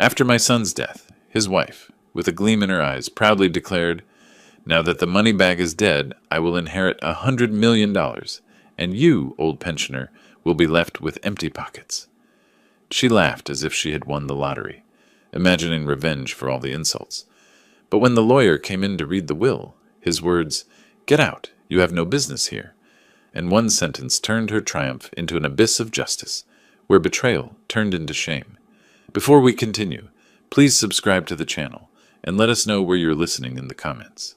After my son's death, his wife, with a gleam in her eyes, proudly declared, "Now that the money bag is dead, I will inherit $100 million, and you, old pensioner, will be left with empty pockets." She laughed as if she had won the lottery, imagining revenge for all the insults. But when the lawyer came in to read the will, his words, "Get out, you have no business here," and one sentence turned her triumph into an abyss of justice, where betrayal turned into shame. Before we continue, please subscribe to the channel, and let us know where you're listening in the comments.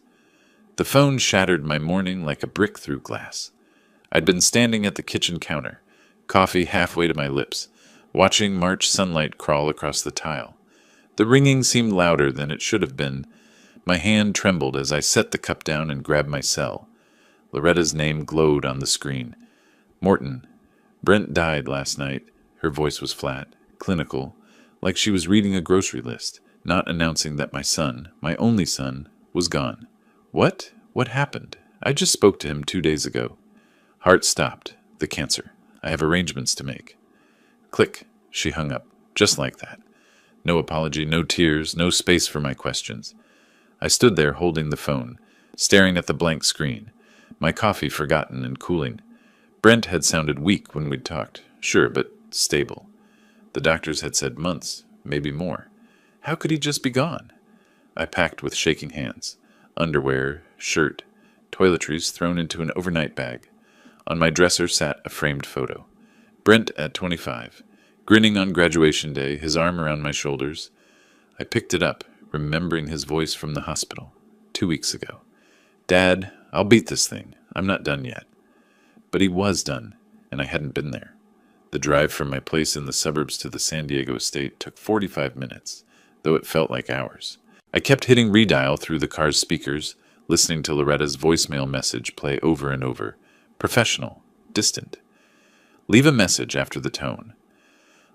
The phone shattered my morning like a brick through glass. I'd been standing at the kitchen counter, coffee halfway to my lips, watching March sunlight crawl across the tile. The ringing seemed louder than it should have been. My hand trembled as I set the cup down and grabbed my cell. Loretta's name glowed on the screen. "Morton, Brent died last night." Her voice was flat, clinical, like she was reading a grocery list, not announcing that my son, my only son, was gone. "What? What happened? I just spoke to him 2 days ago." Heart stopped. The cancer. I have arrangements to make. Click. She hung up, just like that. No apology, no tears, no space for my questions. I stood there holding the phone, staring at the blank screen, my coffee forgotten and cooling. Brent had sounded weak when we'd talked, sure, but stable. The doctors had said months, maybe more. How could he just be gone? I packed with shaking hands. Underwear, shirt, toiletries thrown into an overnight bag. On my dresser sat a framed photo. Brent at 25, grinning on graduation day, his arm around my shoulders. I picked it up, remembering his voice from the hospital 2 weeks ago. "Dad, I'll beat this thing. I'm not done yet." But he was done, and I hadn't been there. The drive from my place in the suburbs to the San Diego estate took 45 minutes, though it felt like hours. I kept hitting redial through the car's speakers, listening to Loretta's voicemail message play over and over. Professional, distant. "Leave a message after the tone."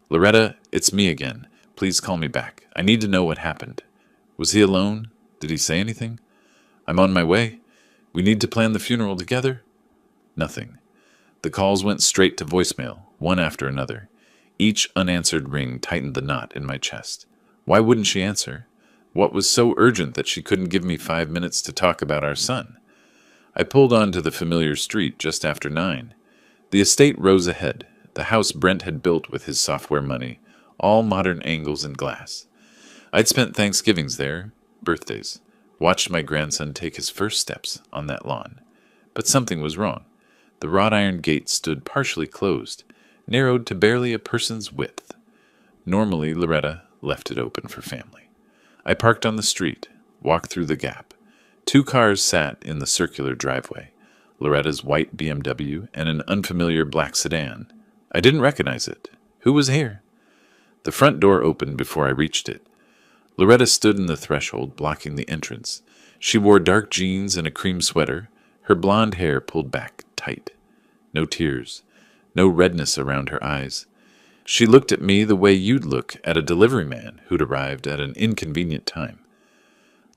"Loretta, it's me again. Please call me back. I need to know what happened. Was he alone? Did he say anything? I'm on my way. We need to plan the funeral together." Nothing. The calls went straight to voicemail, one after another. Each unanswered ring tightened the knot in my chest. Why wouldn't she answer? What was so urgent that she couldn't give me 5 minutes to talk about our son? I pulled onto the familiar street just after 9. The estate rose ahead, the house Brent had built with his software money, all modern angles and glass. I'd spent Thanksgivings there, birthdays, watched my grandson take his first steps on that lawn. But something was wrong. The wrought iron gate stood partially closed, narrowed to barely a person's width. Normally, Loretta left it open for family. I parked on the street, walked through the gap. 2 cars sat in the circular driveway, Loretta's white BMW and an unfamiliar black sedan. I didn't recognize it. Who was here? The front door opened before I reached it. Loretta stood in the threshold, blocking the entrance. She wore dark jeans and a cream sweater, her blonde hair pulled back tight. No tears, no redness around her eyes. She looked at me the way you'd look at a delivery man who'd arrived at an inconvenient time.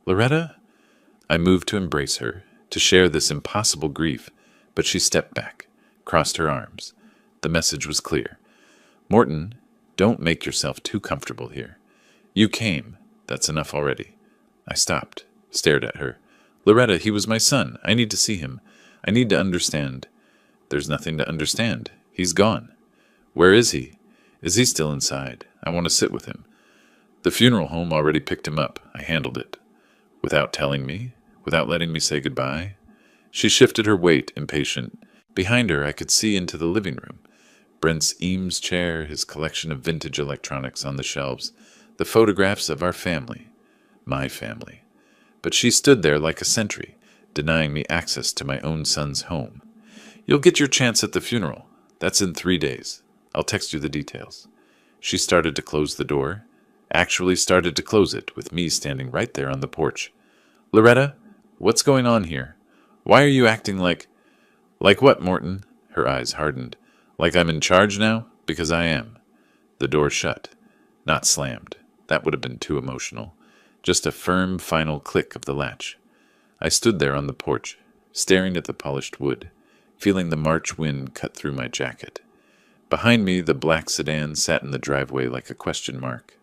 "Loretta?" I moved to embrace her, to share this impossible grief, but she stepped back, crossed her arms. The message was clear. "Morton, don't make yourself too comfortable here. You came. That's enough already." I stopped, stared at her. "Loretta, he was my son. I need to see him. I need to understand." "There's nothing to understand. He's gone." "Where is he? Is he still inside? I want to sit with him." "The funeral home already picked him up. I handled it." "Without telling me? Without letting me say goodbye?" She shifted her weight, impatient. Behind her I could see into the living room. Brent's Eames chair, his collection of vintage electronics on the shelves, the photographs of our family. My family. But she stood there like a sentry, denying me access to my own son's home. "You'll get your chance at the funeral. That's in 3 days. I'll text you the details." She started to close the door. Actually started to close it, with me standing right there on the porch. "Loretta, what's going on here? Why are you acting like—" "Like what, Morton?" Her eyes hardened. "Like I'm in charge now? Because I am." The door shut. Not slammed. That would have been too emotional. Just a firm, final click of the latch. I stood there on the porch, staring at the polished wood, feeling the March wind cut through my jacket. Behind me, the black sedan sat in the driveway like a question mark.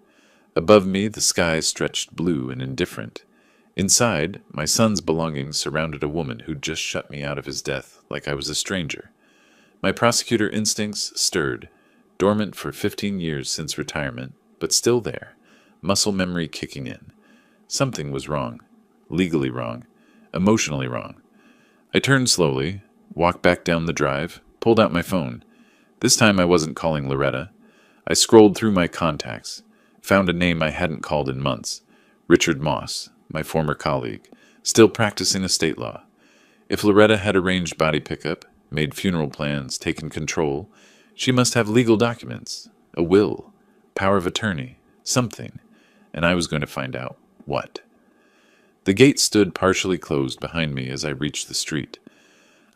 Above me, the sky stretched blue and indifferent. Inside, my son's belongings surrounded a woman who'd just shut me out of his death like I was a stranger. My prosecutor instincts stirred, dormant for 15 years since retirement, but still there, muscle memory kicking in. Something was wrong. Legally wrong. Emotionally wrong. I turned slowly, walked back down the drive, pulled out my phone. This time I wasn't calling Loretta. I scrolled through my contacts, found a name I hadn't called in months. Richard Moss, my former colleague, still practicing estate law. If Loretta had arranged body pickup, made funeral plans, taken control, she must have legal documents, a will, power of attorney, something, and I was going to find out what. The gate stood partially closed behind me as I reached the street.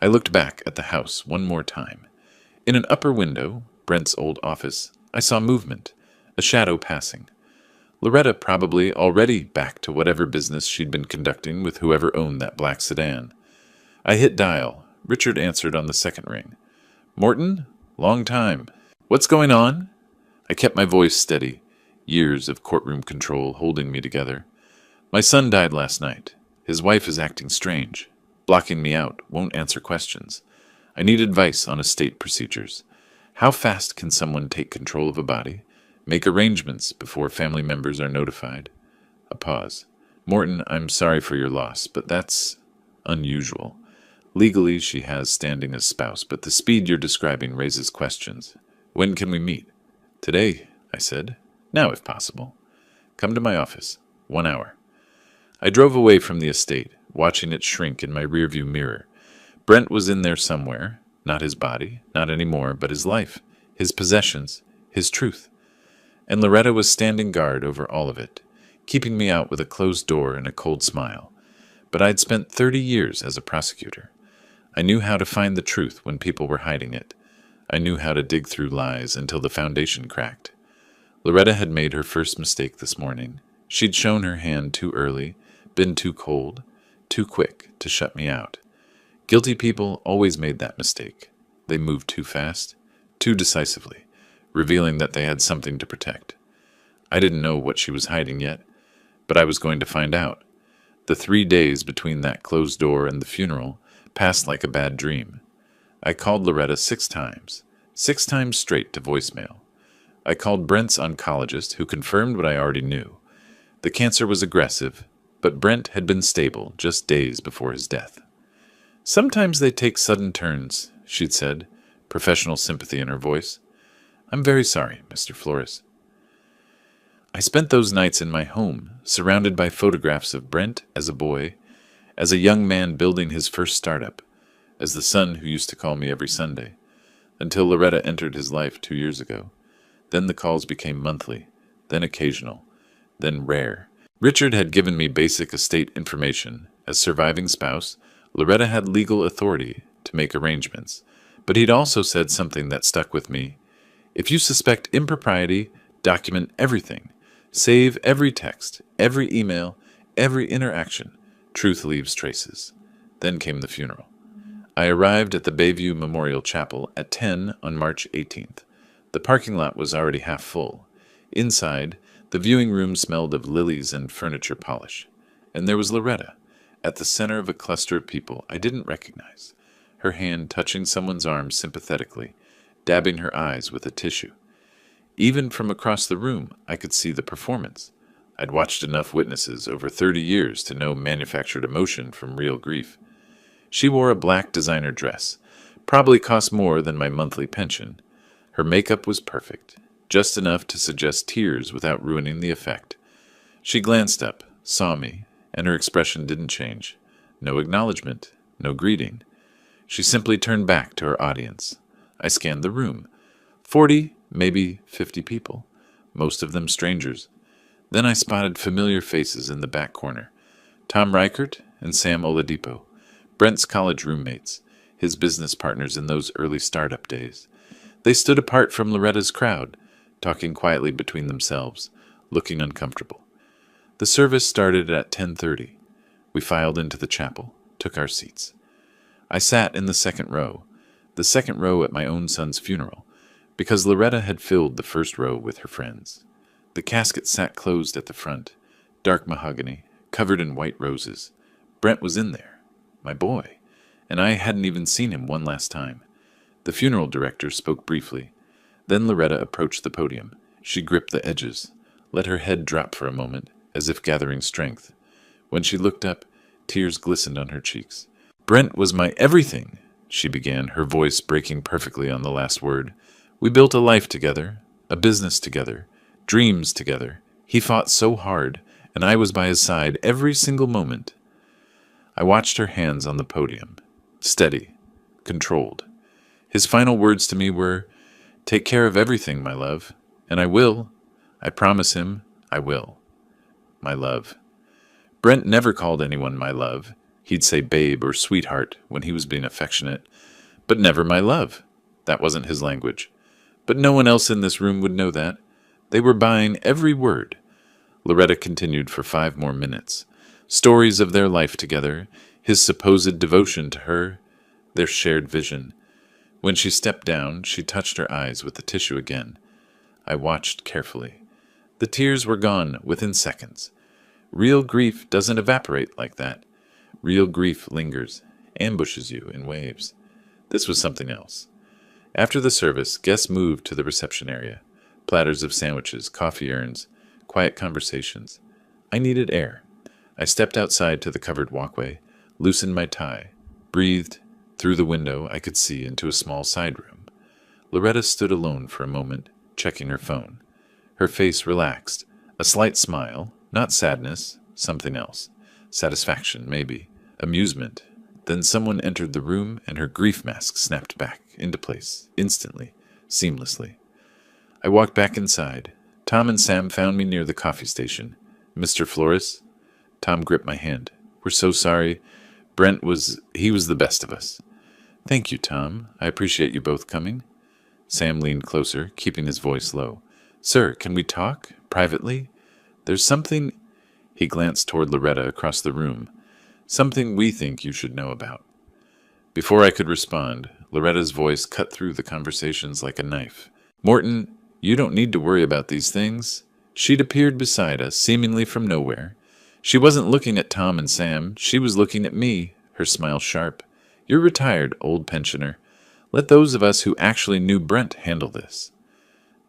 I looked back at the house one more time. In an upper window, Brent's old office, I saw movement, a shadow passing. Loretta probably already back to whatever business she'd been conducting with whoever owned that black sedan. I hit dial. Richard answered on the second ring. "Morton? Long time. What's going on?" I kept my voice steady, years of courtroom control holding me together. "My son died last night. His wife is acting strange, blocking me out, won't answer questions. I need advice on estate procedures. How fast can someone take control of a body? Make arrangements before family members are notified?" A pause. "Morton, I'm sorry for your loss, but that's unusual. Legally, she has standing as spouse, but the speed you're describing raises questions. When can we meet?" "Today," I said. "Now, if possible. Come to my office. 1 hour." I drove away from the estate, watching it shrink in my rearview mirror. Brent was in there somewhere. Not his body, not anymore, but his life, his possessions, his truth. And Loretta was standing guard over all of it, keeping me out with a closed door and a cold smile. But I'd spent 30 years as a prosecutor. I knew how to find the truth when people were hiding it. I knew how to dig through lies until the foundation cracked. Loretta had made her first mistake this morning. She'd shown her hand too early, been too cold, too quick to shut me out. Guilty people always made that mistake. They moved too fast, too decisively, revealing that they had something to protect. I didn't know what she was hiding yet, but I was going to find out. The 3 days between that closed door and the funeral passed like a bad dream. I called Loretta 6 times, 6 times straight to voicemail. I called Brent's oncologist, who confirmed what I already knew. The cancer was aggressive, but Brent had been stable just days before his death. "Sometimes they take sudden turns," she'd said, professional sympathy in her voice. "I'm very sorry, Mr. Flores." I spent those nights in my home, surrounded by photographs of Brent as a boy, as a young man building his first startup, as the son who used to call me every Sunday, until Loretta entered his life 2 years ago. Then the calls became monthly, then occasional, then rare. Richard had given me basic estate information. As surviving spouse, Loretta had legal authority to make arrangements, but he'd also said something that stuck with me. "If you suspect impropriety, document everything. Save every text, every email, every interaction. Truth leaves traces." Then came the funeral. I arrived at the Bayview Memorial Chapel at 10 on March 18th. The parking lot was already half full. Inside, the viewing room smelled of lilies and furniture polish. And there was Loretta, at the center of a cluster of people I didn't recognize, her hand touching someone's arm sympathetically, dabbing her eyes with a tissue. Even from across the room, I could see the performance. I'd watched enough witnesses over 30 years to know manufactured emotion from real grief. She wore a black designer dress, probably cost more than my monthly pension. Her makeup was perfect, just enough to suggest tears without ruining the effect. She glanced up, saw me, and her expression didn't change. No acknowledgement, no greeting. She simply turned back to her audience. I scanned the room. 40, maybe 50 people, most of them strangers. Then I spotted familiar faces in the back corner. Tom Reichert and Sam Oladipo, Brent's college roommates, his business partners in those early startup days. They stood apart from Loretta's crowd, talking quietly between themselves, looking uncomfortable. The service started at 10:30. We filed into the chapel, took our seats. I sat in the second row at my own son's funeral, because Loretta had filled the first row with her friends. The casket sat closed at the front, dark mahogany, covered in white roses. Brent was in there, my boy, and I hadn't even seen him one last time. The funeral director spoke briefly. Then Loretta approached the podium. She gripped the edges, let her head drop for a moment, as if gathering strength. When she looked up, tears glistened on her cheeks. "Brent was my everything," she began, her voice breaking perfectly on the last word. "We built a life together, a business together, dreams together. He fought so hard, and I was by his side every single moment." I watched her hands on the podium, steady, controlled. His final words to me were, "Take care of everything, my love, and I will. I promise him I will. My love." Brent never called anyone my love. He'd say babe or sweetheart when he was being affectionate, but never my love. That wasn't his language. But no one else in this room would know that. They were buying every word. Loretta continued for 5 more minutes. Stories of their life together, his supposed devotion to her, their shared vision. When she stepped down, she touched her eyes with the tissue again. I watched carefully. The tears were gone within seconds. Real grief doesn't evaporate like that. Real grief lingers, ambushes you in waves. This was something else. After the service, guests moved to the reception area. Platters of sandwiches, coffee urns, quiet conversations. I needed air. I stepped outside to the covered walkway, loosened my tie, breathed. Through the window, I could see into a small side room. Loretta stood alone for a moment, checking her phone. Her face relaxed, a slight smile, not sadness, something else. Satisfaction, maybe. Amusement. Then someone entered the room and her grief mask snapped back into place, instantly, seamlessly. I walked back inside. Tom and Sam found me near the coffee station. "Mr. Flores?" Tom gripped my hand. "We're so sorry. He was the best of us." "Thank you, Tom. I appreciate you both coming." Sam leaned closer, keeping his voice low. "Sir, can we talk? Privately? There's something—" He glanced toward Loretta across the room. "Something we think you should know about." Before I could respond, Loretta's voice cut through the conversations like a knife. "Morton, you don't need to worry about these things." She'd appeared beside us, seemingly from nowhere. She wasn't looking at Tom and Sam. She was looking at me, her smile sharp. "You're retired, old pensioner. Let those of us who actually knew Brent handle this."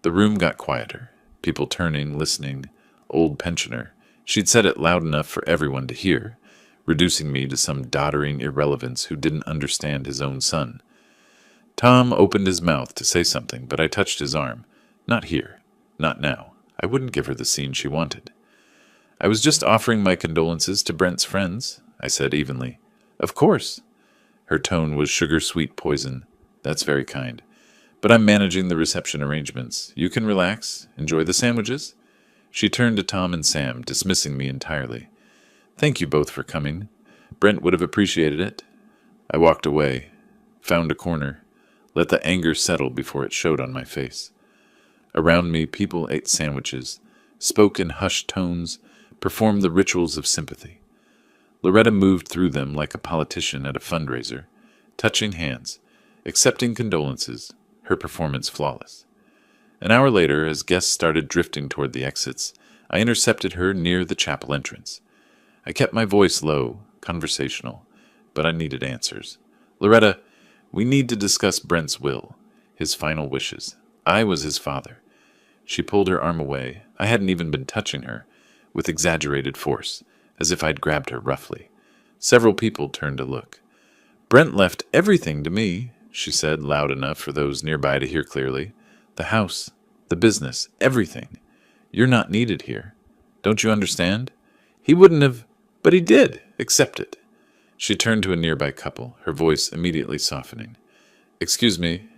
The room got quieter. People turning, listening. Old pensioner. She'd said it loud enough for everyone to hear, reducing me to some doddering irrelevance who didn't understand his own son. Tom opened his mouth to say something, but I touched his arm. "Not here. Not now. I wouldn't give her the scene she wanted." "I was just offering my condolences to Brent's friends," I said evenly. "Of course." Her tone was sugar-sweet poison. "That's very kind. But I'm managing the reception arrangements. You can relax, enjoy the sandwiches." She turned to Tom and Sam, dismissing me entirely. "Thank you both for coming. Brent would have appreciated it." I walked away, found a corner, let the anger settle before it showed on my face. Around me, people ate sandwiches, spoke in hushed tones, performed the rituals of sympathy. Loretta moved through them like a politician at a fundraiser, touching hands, accepting condolences, her performance flawless. An hour later, as guests started drifting toward the exits, I intercepted her near the chapel entrance. I kept my voice low, conversational, but I needed answers. "Loretta, we need to discuss Brent's will, his final wishes. I was his father." She pulled her arm away. I hadn't even been touching her, with exaggerated force, as if I'd grabbed her roughly. Several people turned to look. "Brent left everything to me," she said, loud enough for those nearby to hear clearly. "The house, the business, everything. You're not needed here. Don't you understand? He wouldn't have, but he did. Accept it." She turned to a nearby couple, her voice immediately softening. "Excuse me,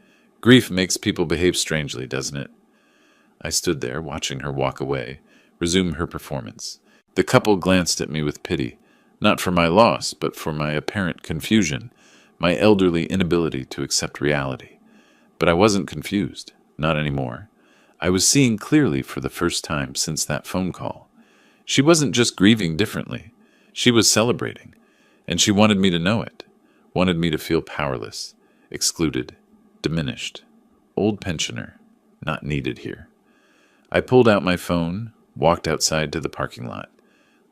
grief makes people behave strangely, doesn't it?" I stood there, watching her walk away, resume her performance. The couple glanced at me with pity, not for my loss, but for my apparent confusion, my elderly inability to accept reality. But I wasn't confused, not anymore. I was seeing clearly for the first time since that phone call. She wasn't just grieving differently. She was celebrating, and she wanted me to know it, wanted me to feel powerless, excluded, diminished, old pensioner, not needed here. I pulled out my phone, walked outside to the parking lot.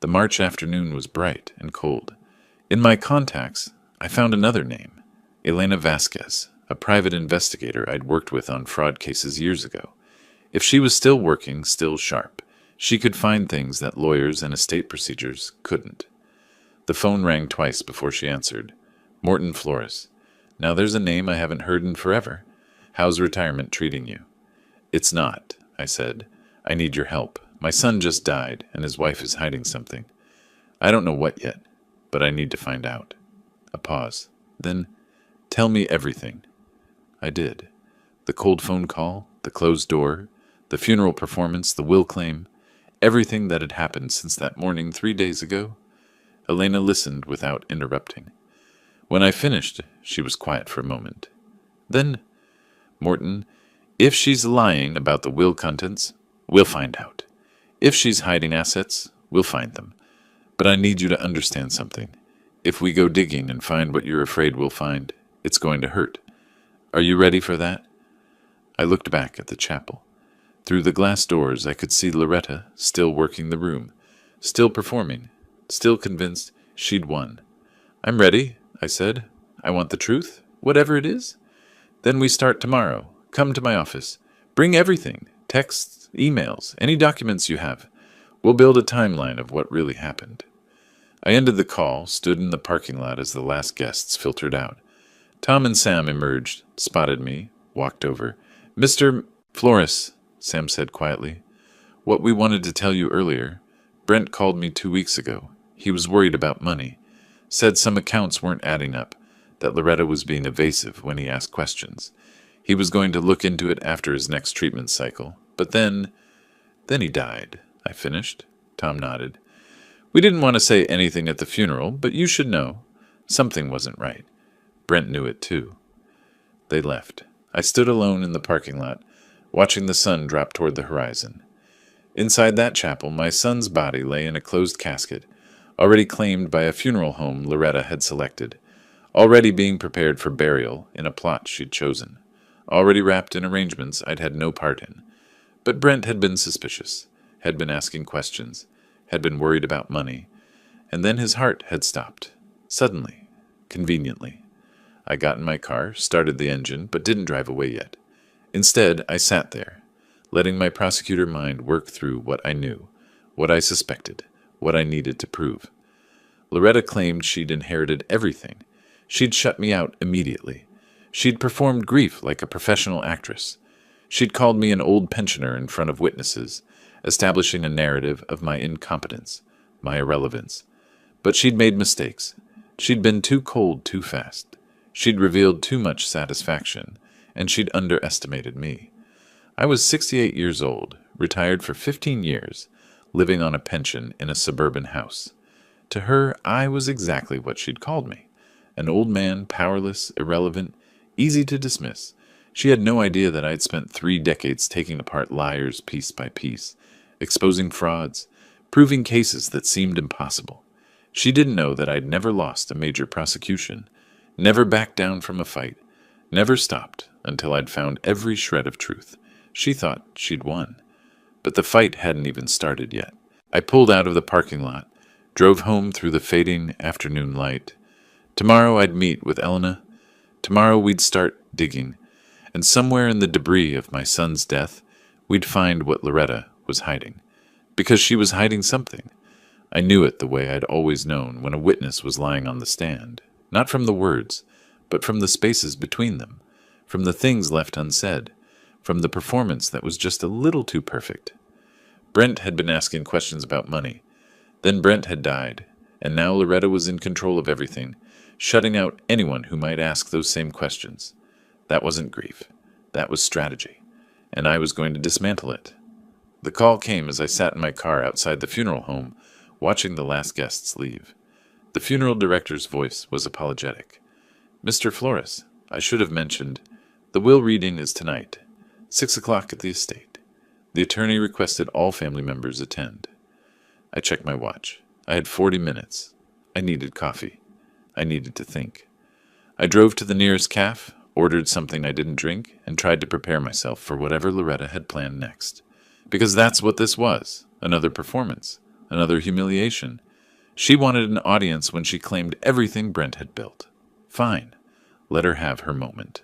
The March afternoon was bright and cold. In my contacts, I found another name, Elena Vasquez, a private investigator I'd worked with on fraud cases years ago. If she was still working, still sharp, she could find things that lawyers and estate procedures couldn't. The phone rang twice before she answered. Morton Flores. Now there's a name I haven't heard in forever. How's retirement treating you? It's not, I said. I need your help. My son just died, and his wife is hiding something. I don't know what yet, but I need to find out. A pause. Then, tell me everything. I did. The cold phone call, the closed door, the funeral performance, the will claim, everything that had happened since that morning 3 days ago. Elena listened without interrupting. When I finished, she was quiet for a moment. Then, Morton, if she's lying about the will contents, we'll find out. If she's hiding assets, we'll find them. But I need you to understand something. If we go digging and find what you're afraid we'll find, it's going to hurt. Are you ready for that? I looked back at the chapel. Through the glass doors I could see Loretta still working the room, still performing, still convinced she'd won. I'm ready, I said. I want the truth, whatever it is. Then we start tomorrow. Come to my office. Bring everything, texts, emails, any documents you have. We'll build a timeline of what really happened. I ended the call, stood in the parking lot as the last guests filtered out. Tom and Sam emerged, spotted me, walked over. Mr. Flores, Sam said quietly. What we wanted to tell you earlier. Brent called me 2 weeks ago. He was worried about money. Said some accounts weren't adding up, that Loretta was being evasive when he asked questions. He was going to look into it after his next treatment cycle. But then he died, I finished. Tom nodded. We didn't want to say anything at the funeral, but you should know. Something wasn't right. Brent knew it too. They left. I stood alone in the parking lot, watching the sun drop toward the horizon. Inside that chapel, my son's body lay in a closed casket, already claimed by a funeral home Loretta had selected, already being prepared for burial in a plot she'd chosen, already wrapped in arrangements I'd had no part in. But Brent had been suspicious, had been asking questions, had been worried about money, and then his heart had stopped, suddenly, conveniently. I got in my car, started the engine, but didn't drive away yet. Instead, I sat there, letting my prosecutor mind work through what I knew, what I suspected, what I needed to prove. Loretta claimed she'd inherited everything. She'd shut me out immediately. She'd performed grief like a professional actress. She'd called me an old pensioner in front of witnesses, establishing a narrative of my incompetence, my irrelevance. But she'd made mistakes. She'd been too cold too fast. She'd revealed too much satisfaction, and she'd underestimated me. I was 68 years old, retired for 15 years, living on a pension in a suburban house. To her, I was exactly what she'd called me. An old man, powerless, irrelevant, easy to dismiss. She had no idea that I'd spent 3 decades taking apart liars piece by piece, exposing frauds, proving cases that seemed impossible. She didn't know that I'd never lost a major prosecution, never backed down from a fight, never stopped until I'd found every shred of truth. She thought she'd won. But the fight hadn't even started yet. I pulled out of the parking lot, drove home through the fading afternoon light. Tomorrow I'd meet with Elena. Tomorrow we'd start digging. And somewhere in the debris of my son's death, we'd find what Loretta was hiding. Because she was hiding something. I knew it the way I'd always known when a witness was lying on the stand. Not from the words, but from the spaces between them, from the things left unsaid, from the performance that was just a little too perfect. Brent had been asking questions about money. Then Brent had died, and now Loretta was in control of everything, shutting out anyone who might ask those same questions. That wasn't grief. That was strategy, and I was going to dismantle it. The call came as I sat in my car outside the funeral home, watching the last guests leave. The funeral director's voice was apologetic. Mr. Flores, I should have mentioned, the will reading is tonight, 6 o'clock at the estate. The attorney requested all family members attend. I checked my watch. I had 40 minutes. I needed coffee. I needed to think. I drove to the nearest cafe, ordered something I didn't drink, and tried to prepare myself for whatever Loretta had planned next. Because that's what this was. Another performance. Another humiliation. She wanted an audience when she claimed everything Brent had built. Fine. Let her have her moment.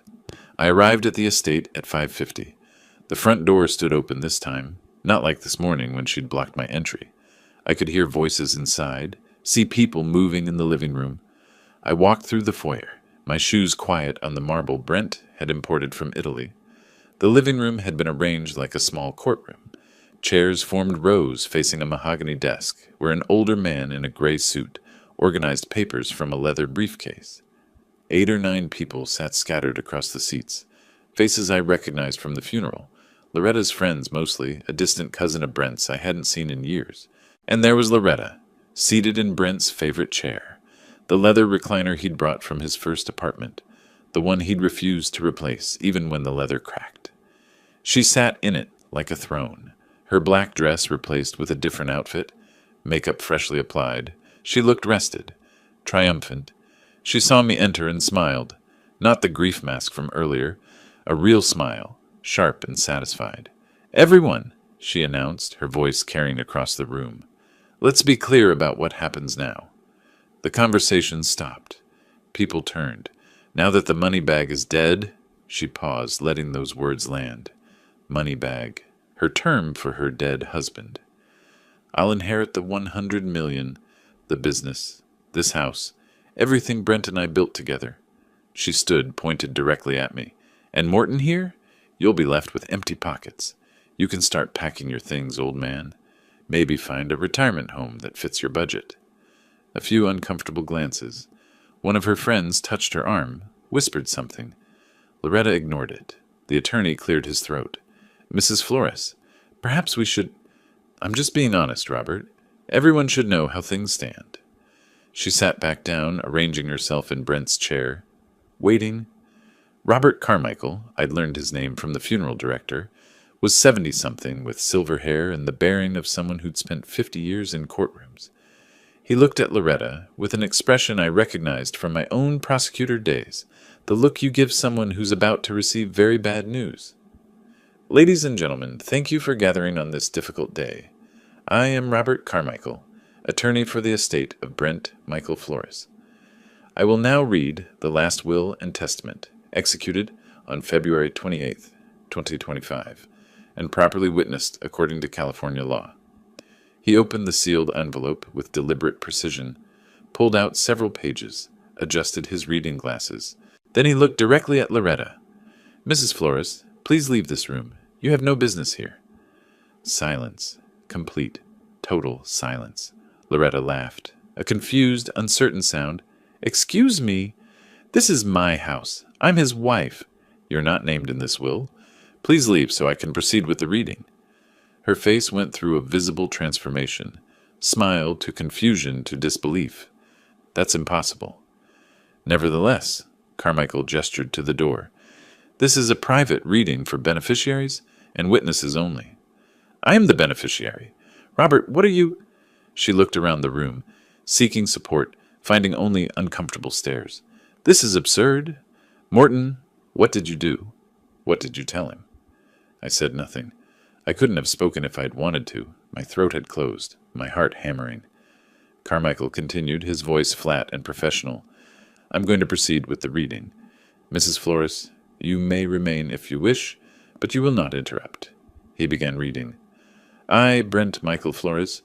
I arrived at the estate at 5:50. The front door stood open this time, not like this morning when she'd blocked my entry. I could hear voices inside, see people moving in the living room. I walked through the foyer, my shoes quiet on the marble Brent had imported from Italy. The living room had been arranged like a small courtroom. Chairs formed rows facing a mahogany desk, where an older man in a gray suit organized papers from a leather briefcase. 8 or 9 people sat scattered across the seats, faces I recognized from the funeral. Loretta's friends mostly, a distant cousin of Brent's I hadn't seen in years. And there was Loretta, seated in Brent's favorite chair, the leather recliner he'd brought from his first apartment, the one he'd refused to replace even when the leather cracked. She sat in it like a throne, her black dress replaced with a different outfit, makeup freshly applied. She looked rested, triumphant. She saw me enter and smiled, not the grief mask from earlier, a real smile, sharp and satisfied. "Everyone," she announced, her voice carrying across the room. "Let's be clear about what happens now." The conversation stopped. People turned. "Now that the money bag is dead," she paused, letting those words land. Money bag, her term for her dead husband. "I'll inherit the 100 million, the business, this house, everything Brent and I built together." She stood, pointed directly at me. "And Morton here? You'll be left with empty pockets. You can start packing your things, old man. Maybe find a retirement home that fits your budget." A few uncomfortable glances. One of her friends touched her arm, whispered something. Loretta ignored it. The attorney cleared his throat. "Mrs. Flores, perhaps we should—" "I'm just being honest, Robert. Everyone should know how things stand." She sat back down, arranging herself in Brent's chair, waiting. Robert Carmichael, I'd learned his name from the funeral director, was 70-something with silver hair and the bearing of someone who'd spent 50 years in courtrooms. He looked at Loretta with an expression I recognized from my own prosecutor days, the look you give someone who's about to receive very bad news. "Ladies and gentlemen, thank you for gathering on this difficult day. I am Robert Carmichael, attorney for the estate of Brent Michael Flores. I will now read the last will and testament, executed on February 28, 2025, and properly witnessed according to California law." He opened the sealed envelope with deliberate precision, pulled out several pages, adjusted his reading glasses. Then he looked directly at Loretta. "Mrs. Flores, please leave this room. You have no business here." Silence. Complete. Total silence. Loretta laughed. A confused, uncertain sound. "Excuse me. This is my house. I'm his wife. You're not named in this will. Please leave so I can proceed with the reading." Her face went through a visible transformation. Smile to confusion to disbelief. "That's impossible." "Nevertheless," Carmichael gestured to the door, "this is a private reading for beneficiaries and witnesses only." "I am the beneficiary. Robert, what are you—" She looked around the room, seeking support, finding only uncomfortable stares. "This is absurd. Morton, what did you do? What did you tell him?" I said nothing. I couldn't have spoken if I'd wanted to. My throat had closed, my heart hammering. Carmichael continued, his voice flat and professional. "I'm going to proceed with the reading. Mrs. Flores, you may remain if you wish, but you will not interrupt." He began reading. "I, Brent Michael Flores,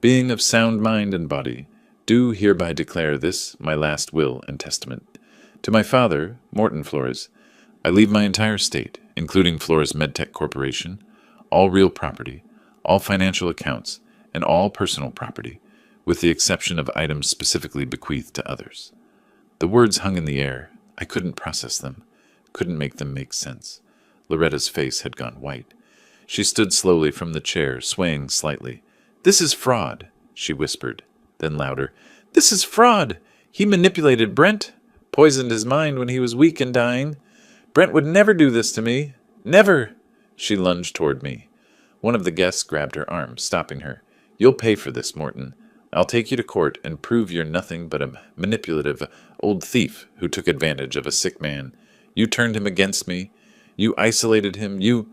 being of sound mind and body, do hereby declare this my last will and testament. To my father, Morton Flores, I leave my entire estate, including Flores Medtech Corporation, all real property, all financial accounts, and all personal property, with the exception of items specifically bequeathed to others." The words hung in the air. I couldn't process them, couldn't make them make sense. Loretta's face had gone white. She stood slowly from the chair, swaying slightly. "This is fraud," she whispered, then louder. "This is fraud! He manipulated Brent, poisoned his mind when he was weak and dying. Brent would never do this to me. Never!" She lunged toward me. One of the guests grabbed her arm, stopping her. "You'll pay for this, Morton. I'll take you to court and prove you're nothing but a manipulative old thief who took advantage of a sick man. You turned him against me. You isolated him. You—"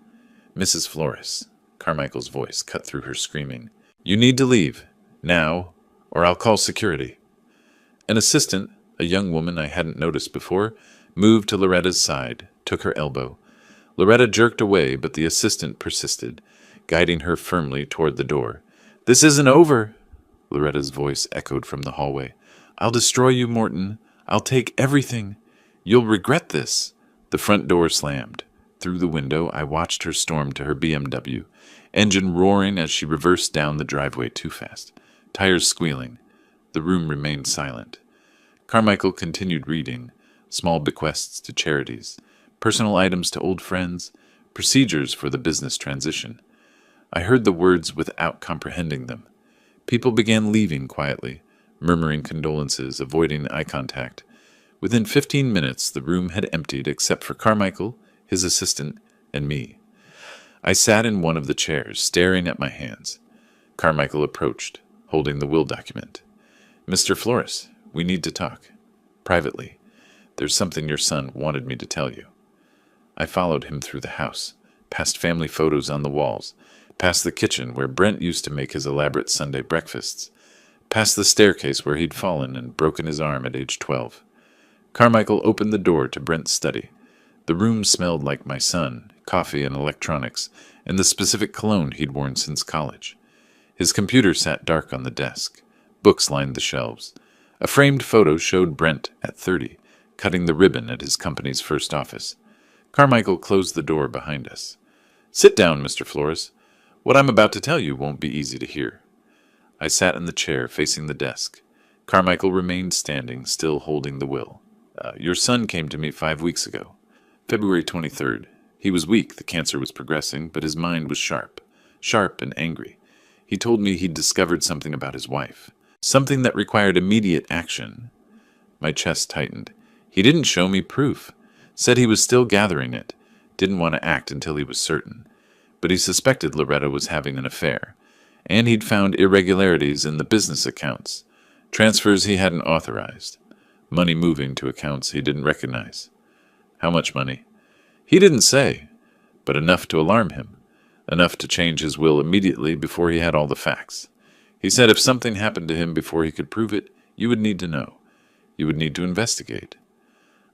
"Mrs. Flores, Carmichael's voice cut through her screaming. "You need to leave. Now, or I'll call security." An assistant, a young woman I hadn't noticed before, moved to Loretta's side, took her elbow. Loretta jerked away, but the assistant persisted, guiding her firmly toward the door. "This isn't over," Loretta's voice echoed from the hallway. "I'll destroy you, Morton. I'll take everything. You'll regret this." The front door slammed. Through the window, I watched her storm to her BMW, engine roaring as she reversed down the driveway too fast, tires squealing. The room remained silent. Carmichael continued reading, small bequests to charities, personal items to old friends, procedures for the business transition. I heard the words without comprehending them. People began leaving quietly, murmuring condolences, avoiding eye contact. Within 15 minutes, the room had emptied except for Carmichael, his assistant, and me. I sat in one of the chairs, staring at my hands. Carmichael approached, holding the will document. "Mr. Flores, we need to talk. Privately. There's something your son wanted me to tell you." I followed him through the house, past family photos on the walls, past the kitchen where Brent used to make his elaborate Sunday breakfasts, past the staircase where he'd fallen and broken his arm at age 12. Carmichael opened the door to Brent's study. The room smelled like my son, coffee and electronics, and the specific cologne he'd worn since college. His computer sat dark on the desk. Books lined the shelves. A framed photo showed Brent at 30, cutting the ribbon at his company's first office. Carmichael closed the door behind us. "Sit down, Mr. Flores. What I'm about to tell you won't be easy to hear." I sat in the chair facing the desk. Carmichael remained standing, still holding the will. Your son came to me 5 weeks ago. February 23rd. He was weak, the cancer was progressing, but his mind was sharp and angry. He told me he'd discovered something about his wife, something that required immediate action. My chest tightened. He didn't show me proof. Said he was still gathering it. Didn't want to act until he was certain. But he suspected Loretta was having an affair. And he'd found irregularities in the business accounts. Transfers he hadn't authorized. Money moving to accounts he didn't recognize. How much money? He didn't say, but enough to alarm him. Enough to change his will immediately before he had all the facts. He said if something happened to him before he could prove it, you would need to know. You would need to investigate.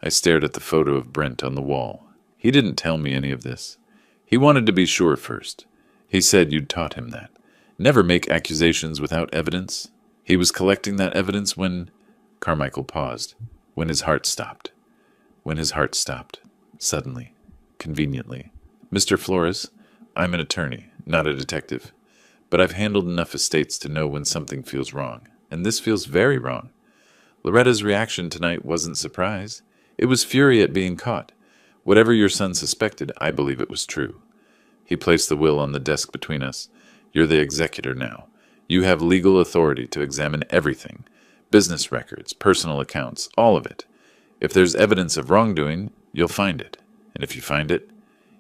I stared at the photo of Brent on the wall. He didn't tell me any of this. He wanted to be sure first. He said you'd taught him that. Never make accusations without evidence. He was collecting that evidence when... Carmichael paused. When his heart stopped. When his heart stopped. Suddenly. Conveniently. "Mr. Flores, I'm an attorney, not a detective. But I've handled enough estates to know when something feels wrong. And this feels very wrong. Loretta's reaction tonight wasn't surprise. It was fury at being caught. Whatever your son suspected, I believe it was true." He placed the will on the desk between us. "You're the executor now. You have legal authority to examine everything. Business records, personal accounts, all of it. If there's evidence of wrongdoing, you'll find it. And if you find it,"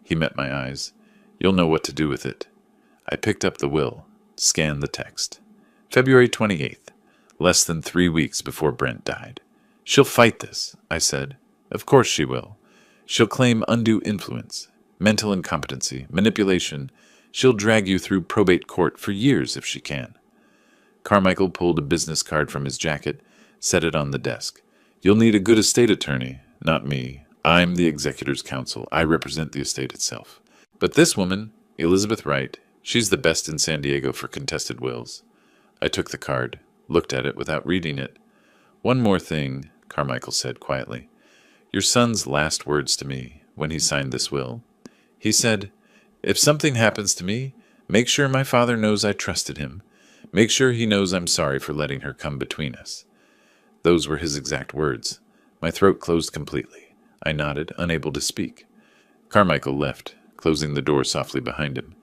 he met my eyes, "you'll know what to do with it." I picked up the will, scanned the text. February 28th, less than 3 weeks before Brent died. "She'll fight this," I said. "Of course she will. She'll claim undue influence, mental incompetency, manipulation. She'll drag you through probate court for years if she can." Carmichael pulled a business card from his jacket, set it on the desk. "You'll need a good estate attorney, not me. I'm the executor's counsel. I represent the estate itself. But this woman, Elizabeth Wright, she's the best in San Diego for contested wills." I took the card, looked at it without reading it. "One more thing," Carmichael said quietly. "Your son's last words to me, when he signed this will, he said, 'If something happens to me, make sure my father knows I trusted him. Make sure he knows I'm sorry for letting her come between us.'" Those were his exact words. My throat closed completely. I nodded, unable to speak. Carmichael left, closing the door softly behind him.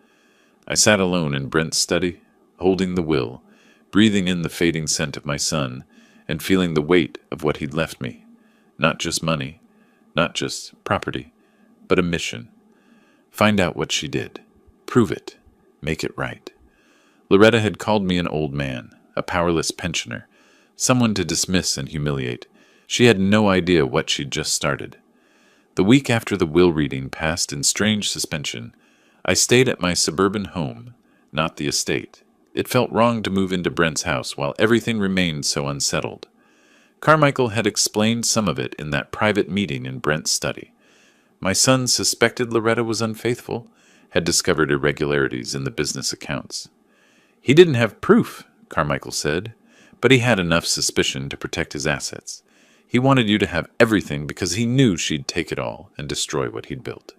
I sat alone in Brent's study, holding the will, breathing in the fading scent of my son, and feeling the weight of what he'd left me. Not just money, not just property, but a mission. Find out what she did. Prove it. Make it right. Loretta had called me an old man, a powerless pensioner, someone to dismiss and humiliate. She had no idea what she'd just started. The week after the will reading passed in strange suspension, I stayed at my suburban home, not the estate. It felt wrong to move into Brent's house while everything remained so unsettled. Carmichael had explained some of it in that private meeting in Brent's study. My son suspected Loretta was unfaithful, had discovered irregularities in the business accounts. He didn't have proof, Carmichael said, but he had enough suspicion to protect his assets. He wanted you to have everything because he knew she'd take it all and destroy what he'd built.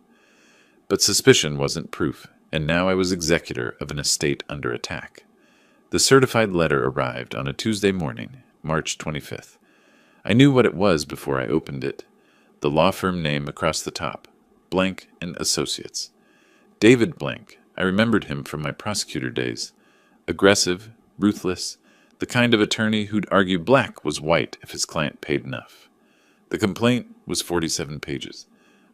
But suspicion wasn't proof, and now I was executor of an estate under attack. The certified letter arrived on a Tuesday morning, March 25th. I knew what it was before I opened it. The law firm name across the top, Blank and Associates. David Blank, I remembered him from my prosecutor days. Aggressive, ruthless, the kind of attorney who'd argue black was white if his client paid enough. The complaint was 47 pages.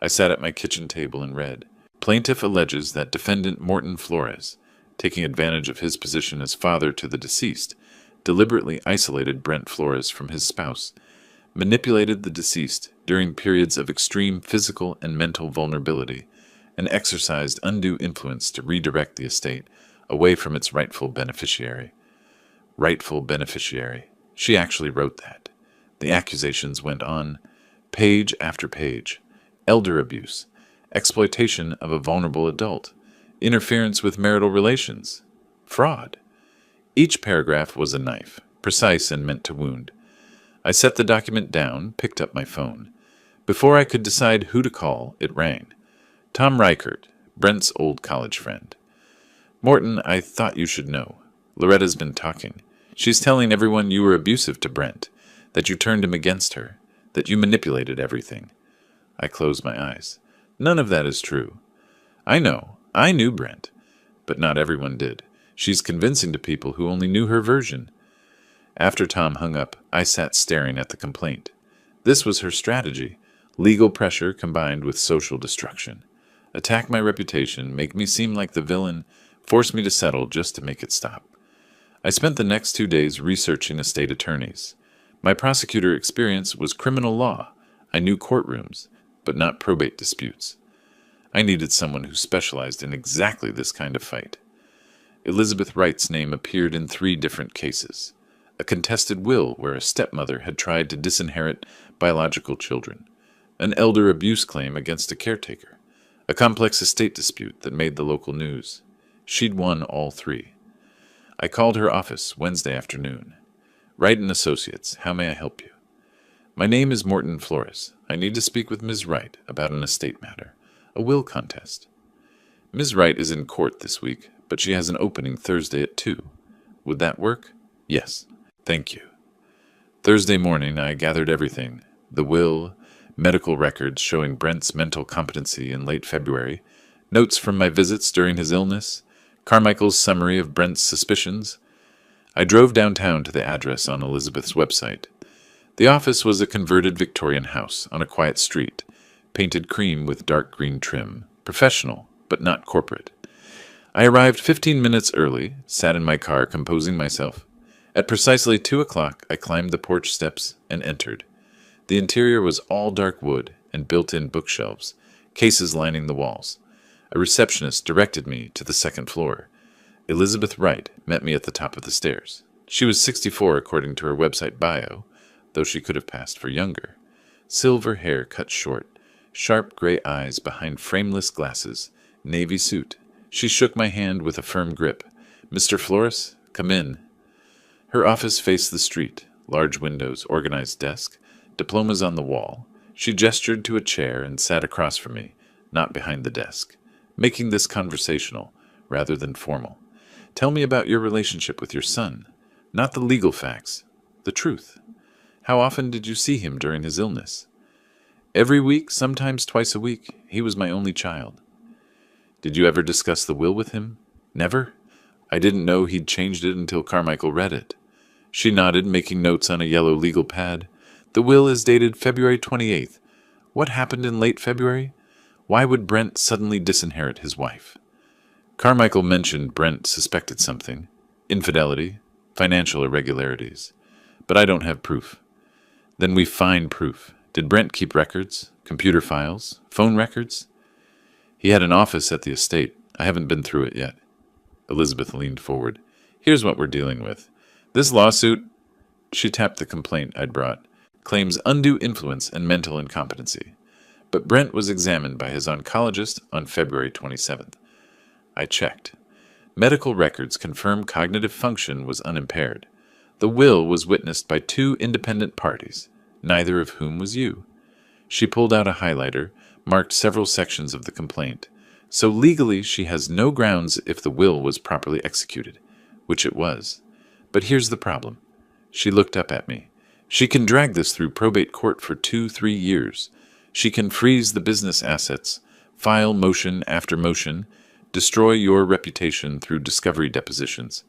I sat at my kitchen table and read. Plaintiff alleges that defendant Morton Flores, taking advantage of his position as father to the deceased, deliberately isolated Brent Flores from his spouse, manipulated the deceased during periods of extreme physical and mental vulnerability, and exercised undue influence to redirect the estate away from its rightful beneficiary. Rightful beneficiary. She actually wrote that. The accusations went on, page after page. Elder abuse, exploitation of a vulnerable adult, interference with marital relations, fraud. Each paragraph was a knife, precise and meant to wound. I set the document down, picked up my phone. Before I could decide who to call, it rang. Tom Reichert, Brent's old college friend. Morton, I thought you should know. Loretta's been talking. She's telling everyone you were abusive to Brent, that you turned him against her, that you manipulated everything. I closed my eyes. None of that is true. I know. I knew Brent. But not everyone did. She's convincing to people who only knew her version. After Tom hung up, I sat staring at the complaint. This was her strategy. Legal pressure combined with social destruction. Attack my reputation, make me seem like the villain, force me to settle just to make it stop. I spent the next 2 days researching estate attorneys. My prosecutor experience was criminal law. I knew courtrooms, but not probate disputes. I needed someone who specialized in exactly this kind of fight. Elizabeth Wright's name appeared in 3 different cases. A contested will where a stepmother had tried to disinherit biological children. An elder abuse claim against a caretaker. A complex estate dispute that made the local news. She'd won all 3. I called her office Wednesday afternoon. Wright and Associates, how may I help you? My name is Morton Flores. I need to speak with Ms. Wright about an estate matter, a will contest. Ms. Wright is in court this week, but she has an opening Thursday at 2. Would that work? Yes. Thank you. Thursday morning, I gathered everything. The will, medical records showing Brent's mental competency in late February, notes from my visits during his illness, Carmichael's summary of Brent's suspicions. I drove downtown to the address on Elizabeth's website. The office was a converted Victorian house on a quiet street, painted cream with dark green trim, professional, but not corporate. I arrived 15 minutes early, sat in my car composing myself. At precisely 2 o'clock, I climbed the porch steps and entered. The interior was all dark wood and built-in bookshelves, cases lining the walls. A receptionist directed me to the second floor. Elizabeth Wright met me at the top of the stairs. She was 64 according to her website bio, though she could have passed for younger. Silver hair cut short, sharp gray eyes behind frameless glasses, navy suit. She shook my hand with a firm grip. Mr. Flores, come in. Her office faced the street, large windows, organized desk, diplomas on the wall. She gestured to a chair and sat across from me, not behind the desk, making this conversational rather than formal. Tell me about your relationship with your son, not the legal facts, the truth. How often did you see him during his illness? Every week, sometimes twice a week. He was my only child. Did you ever discuss the will with him? Never? I didn't know he'd changed it until Carmichael read it. She nodded, making notes on a yellow legal pad. The will is dated February 28th. What happened in late February? Why would Brent suddenly disinherit his wife? Carmichael mentioned Brent suspected something. Infidelity, financial irregularities. But I don't have proof. Then we find proof. Did Brent keep records? Computer files? Phone records? He had an office at the estate. I haven't been through it yet. Elizabeth leaned forward. Here's what we're dealing with. This lawsuit, she tapped the complaint I'd brought, claims undue influence and mental incompetency. But Brent was examined by his oncologist on February 27th. I checked. Medical records confirm cognitive function was unimpaired. The will was witnessed by 2 independent parties, neither of whom was you. She pulled out a highlighter, marked several sections of the complaint. So legally she has no grounds if the will was properly executed, which it was. But here's the problem. She looked up at me. She can drag this through probate court for 2-3 years. She can freeze the business assets, file motion after motion, destroy your reputation through discovery depositions.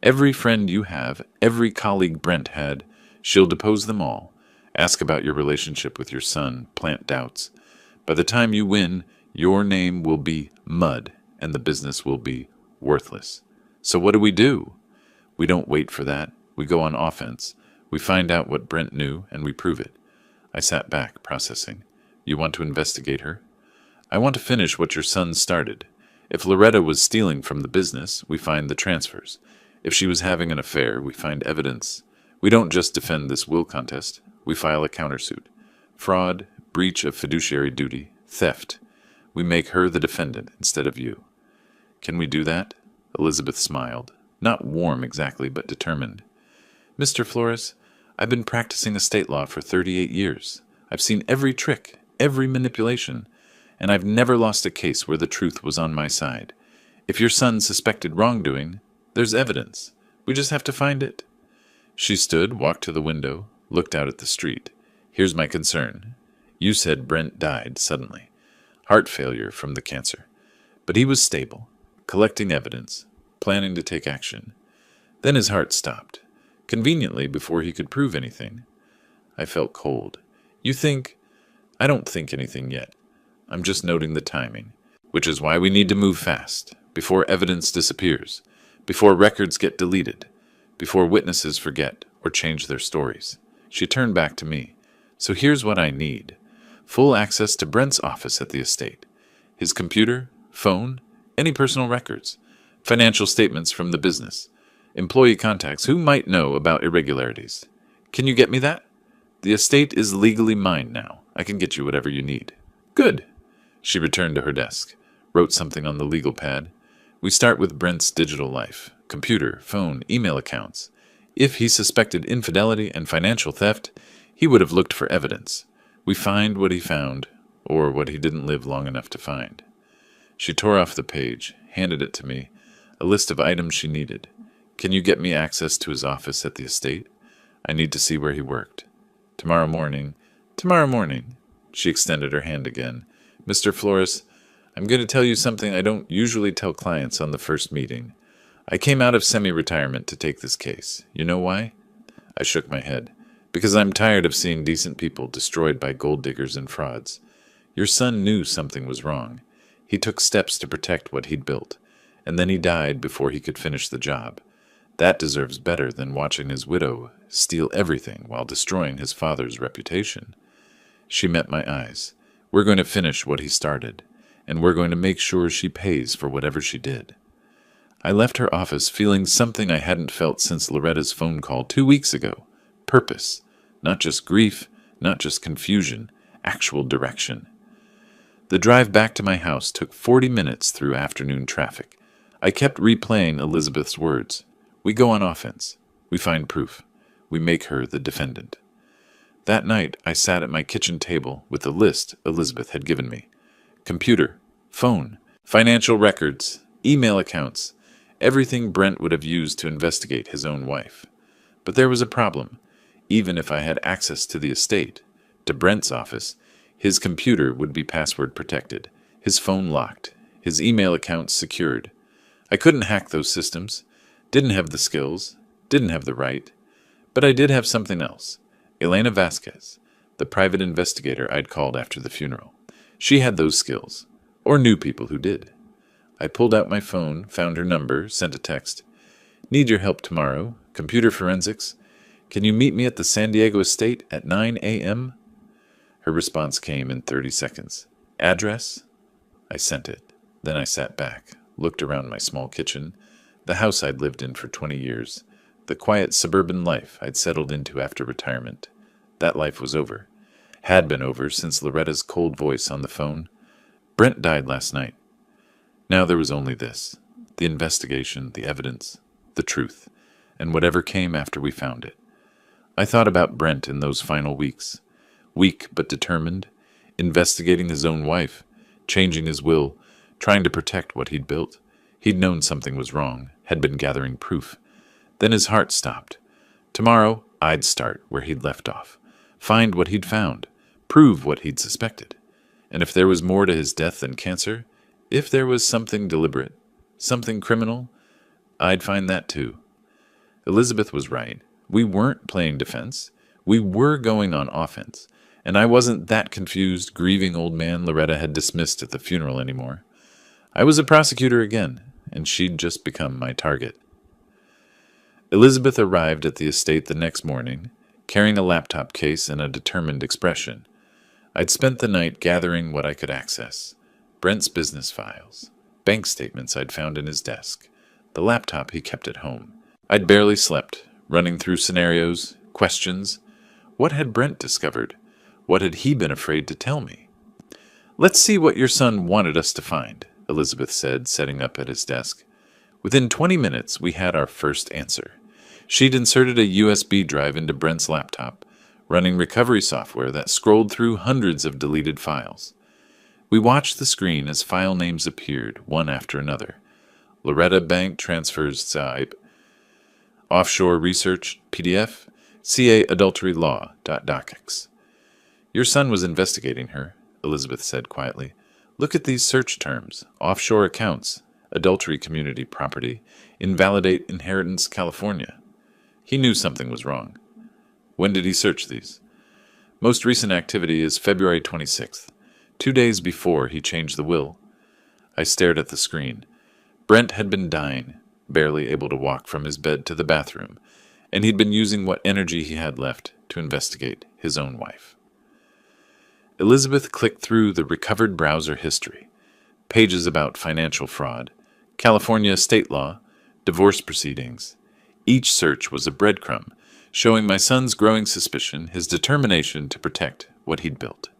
Every friend you have, every colleague Brent had, she'll depose them all. Ask about your relationship with your son, plant doubts. By the time you win, your name will be mud, and the business will be worthless. So what do? We don't wait for that. We go on offense. We find out what Brent knew, and we prove it. I sat back, processing. You want to investigate her? I want to finish what your son started. If Loretta was stealing from the business, we find the transfers. If she was having an affair, we find evidence. We don't just defend this will contest. We file a countersuit. Fraud, breach of fiduciary duty, theft. We make her the defendant instead of you. Can we do that? Elizabeth smiled. Not warm exactly, but determined. Mr. Flores, I've been practicing estate law for 38 years. I've seen every trick, every manipulation, and I've never lost a case where the truth was on my side. If your son suspected wrongdoing, there's evidence. We just have to find it. She stood, walked to the window, looked out at the street. Here's my concern. You said Brent died suddenly. Heart failure from the cancer. But he was stable, collecting evidence, planning to take action. Then his heart stopped, conveniently before he could prove anything. I felt cold. You think? I don't think anything yet. I'm just noting the timing, which is why we need to move fast, before evidence disappears, before records get deleted, before witnesses forget or change their stories. She turned back to me. So here's what I need. Full access to Brent's office at the estate. His computer, phone, any personal records, financial statements from the business, employee contacts who might know about irregularities. Can you get me that? The estate is legally mine now. I can get you whatever you need. Good. She returned to her desk, wrote something on the legal pad. We start with Brent's digital life, computer, phone, email accounts. If he suspected infidelity and financial theft, he would have looked for evidence. We find what he found, or what he didn't live long enough to find. She tore off the page, handed it to me, a list of items she needed. Can you get me access to his office at the estate? I need to see where he worked. Tomorrow morning. She extended her hand again. Mr. Flores, I'm going to tell you something I don't usually tell clients on the first meeting. I came out of semi-retirement to take this case. You know why? I shook my head. Because I'm tired of seeing decent people destroyed by gold diggers and frauds. Your son knew something was wrong. He took steps to protect what he'd built, and then he died before he could finish the job. That deserves better than watching his widow steal everything while destroying his father's reputation. She met my eyes. We're going to finish what he started, and we're going to make sure she pays for whatever she did. I left her office feeling something I hadn't felt since Loretta's phone call 2 weeks ago. Purpose. Not just grief, not just confusion, actual direction. The drive back to my house took 40 minutes through afternoon traffic. I kept replaying Elizabeth's words. We go on offense. We find proof. We make her the defendant. That night, I sat at my kitchen table with the list Elizabeth had given me. Computer, phone, financial records, email accounts, everything Brent would have used to investigate his own wife. But there was a problem. Even if I had access to the estate, to Brent's office, his computer would be password protected, his phone locked, his email accounts secured. I couldn't hack those systems, didn't have the skills, didn't have the right, but I did have something else. Elena Vasquez, the private investigator I'd called after the funeral. She had those skills, or knew people who did. I pulled out my phone, found her number, sent a text. Need your help tomorrow, computer forensics. Can you meet me at the San Diego estate at 9 a.m.? Her response came in 30 seconds. Address? I sent it. Then I sat back, looked around my small kitchen, the house I'd lived in for 20 years, the quiet suburban life I'd settled into after retirement. That life was over. Had been over since Loretta's cold voice on the phone. Brent died last night. Now there was only this: the investigation, the evidence, the truth, and whatever came after we found it. I thought about Brent in those final weeks. Weak but determined, investigating his own wife, changing his will, trying to protect what he'd built. He'd known something was wrong, had been gathering proof. Then his heart stopped. Tomorrow, I'd start where he'd left off, find what he'd found, prove what he'd suspected. And if there was more to his death than cancer, if there was something deliberate, something criminal, I'd find that too. Elizabeth was right. We weren't playing defense. We were going on offense. And I wasn't that confused, grieving old man Loretta had dismissed at the funeral anymore. I was a prosecutor again, and she'd just become my target. Elizabeth arrived at the estate the next morning, carrying a laptop case and a determined expression. I'd spent the night gathering what I could access: Brent's business files, bank statements I'd found in his desk, the laptop he kept at home. I'd barely slept, running through scenarios, questions. What had Brent discovered? What had he been afraid to tell me? "Let's see what your son wanted us to find," Elizabeth said, setting up at his desk. Within 20 minutes, we had our first answer. She'd inserted a USB drive into Brent's laptop, running recovery software that scrolled through hundreds of deleted files. We watched the screen as file names appeared, one after another. Loretta Bank Transfers Zaib, Offshore Research PDF, CA Adultery Law, .docx. "Your son was investigating her," Elizabeth said quietly. "Look at these search terms: offshore accounts, adultery community property, invalidate inheritance California. He knew something was wrong." "When did he search these?" "Most recent activity is February 26th, 2 days before he changed the will." I stared at the screen. Brent had been dying, barely able to walk from his bed to the bathroom, and he'd been using what energy he had left to investigate his own wife. Elizabeth clicked through the recovered browser history. Pages about financial fraud, California state law, divorce proceedings. Each search was a breadcrumb, showing my son's growing suspicion, his determination to protect what he'd built.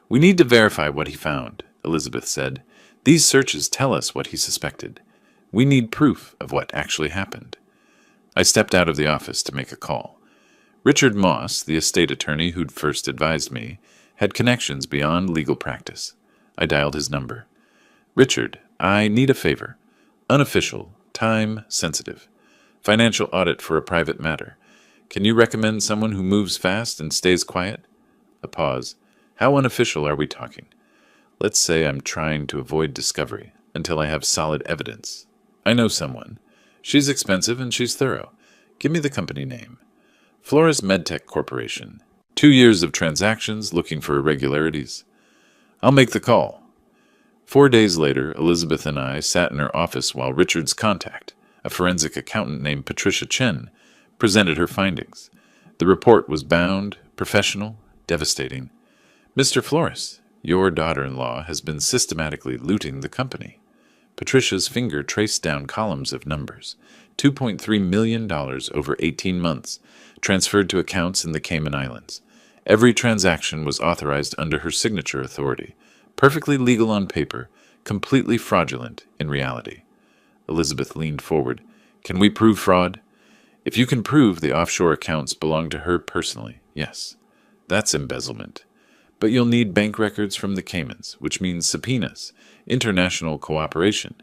"We need to verify what he found," Elizabeth said. "These searches tell us what he suspected. We need proof of what actually happened." I stepped out of the office to make a call. Richard Moss, the estate attorney who'd first advised me, had connections beyond legal practice. I dialed his number. "Richard, I need a favor. Unofficial, time-sensitive. Financial audit for a private matter. Can you recommend someone who moves fast and stays quiet?" A pause. "How unofficial are we talking?" "Let's say I'm trying to avoid discovery until I have solid evidence." "I know someone. She's expensive and she's thorough. Give me the company name." "Flores Medtech Corporation. 2 years of transactions, looking for irregularities." "I'll make the call." 4 days later, Elizabeth and I sat in her office while Richard's contact, a forensic accountant named Patricia Chen, presented her findings. The report was bound, professional, devastating. "Mr. Flores, your daughter-in-law has been systematically looting the company." Patricia's finger traced down columns of numbers. $2.3 million over 18 months, transferred to accounts in the Cayman Islands. Every transaction was authorized under her signature authority, perfectly legal on paper, completely fraudulent in reality. Elizabeth leaned forward. "Can we prove fraud?" "If you can prove the offshore accounts belong to her personally, yes. That's embezzlement. But you'll need bank records from the Caymans, which means subpoenas, international cooperation."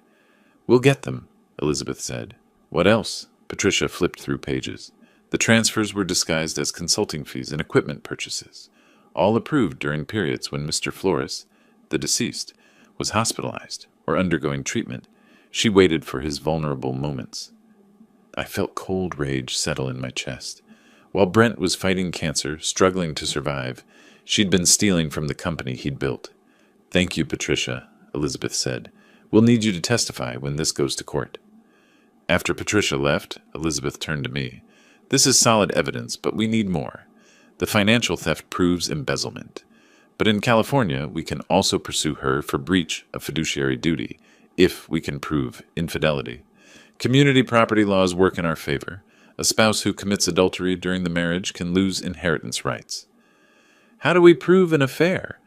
"We'll get them," Elizabeth said. "What else?" Patricia flipped through pages. The transfers were disguised as consulting fees and equipment purchases, all approved during periods when Mr. Flores, the deceased, was hospitalized or undergoing treatment. She waited for his vulnerable moments. I felt cold rage settle in my chest. While Brent was fighting cancer, struggling to survive, she'd been stealing from the company he'd built. "Thank you, Patricia," Elizabeth said. "We'll need you to testify when this goes to court." After Patricia left, Elizabeth turned to me. "This is solid evidence, but we need more. The financial theft proves embezzlement. But in California, we can also pursue her for breach of fiduciary duty if we can prove infidelity. Community property laws work in our favor. A spouse who commits adultery during the marriage can lose inheritance rights. How do we prove an affair?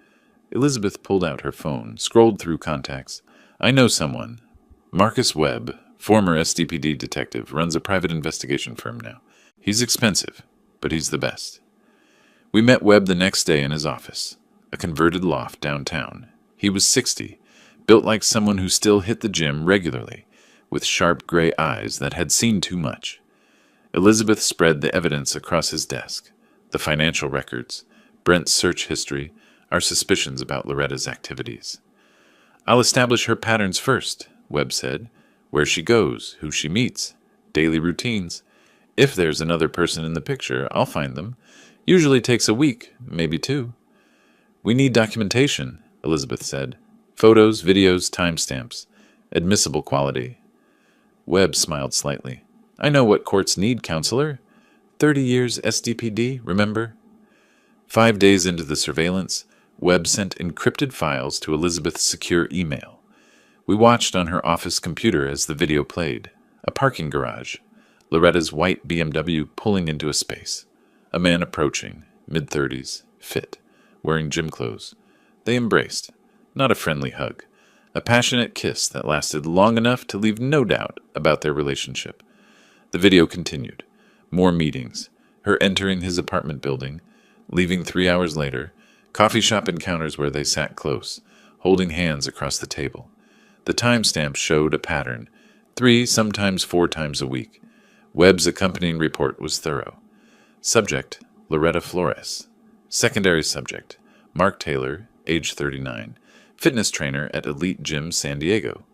Elizabeth pulled out her phone, scrolled through contacts. I know someone. Marcus Webb, former SDPD detective, runs a private investigation firm now. He's expensive, but he's the best. We met Webb the next day in his office, a converted loft downtown. He was 60, built like someone who still hit the gym regularly, with sharp gray eyes that had seen too much. Elizabeth spread the evidence across his desk, the financial records, Brent's search history, our suspicions about Loretta's activities. I'll establish her patterns first, Webb said. Where she goes, who she meets, daily routines. If there's another person in the picture, I'll find them. Usually takes a week, maybe 2. We need documentation, Elizabeth said. Photos, videos, timestamps. Admissible quality. Webb smiled slightly. I know what courts need, counselor. 30 years SDPD, remember? 5 days into the surveillance, Webb sent encrypted files to Elizabeth's secure email. We watched on her office computer as the video played. A parking garage. Loretta's white BMW pulling into a space. A man approaching, mid-30s, fit, wearing gym clothes. They embraced. Not a friendly hug. A passionate kiss that lasted long enough to leave no doubt about their relationship. The video continued. More meetings. Her entering his apartment building, leaving 3 hours later. Coffee shop encounters where they sat close, holding hands across the table. The timestamp showed a pattern, 3, sometimes 4 times a week. Webb's accompanying report was thorough. Subject, Loretta Flores. Secondary subject, Mark Taylor, age 39, fitness trainer at Elite Gym San Diego.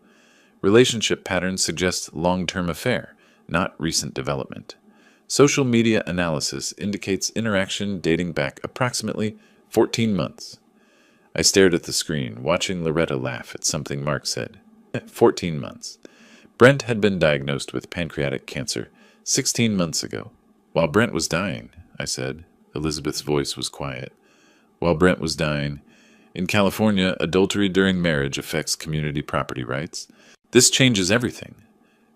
Relationship patterns suggest long-term affair, not recent development. Social media analysis indicates interaction dating back approximately 14 months. I stared at the screen, watching Loretta laugh at something Mark said. 14 months. Brent had been diagnosed with pancreatic cancer 16 months ago. While Brent was dying, I said. Elizabeth's voice was quiet. While Brent was dying, in California, adultery during marriage affects community property rights. This changes everything.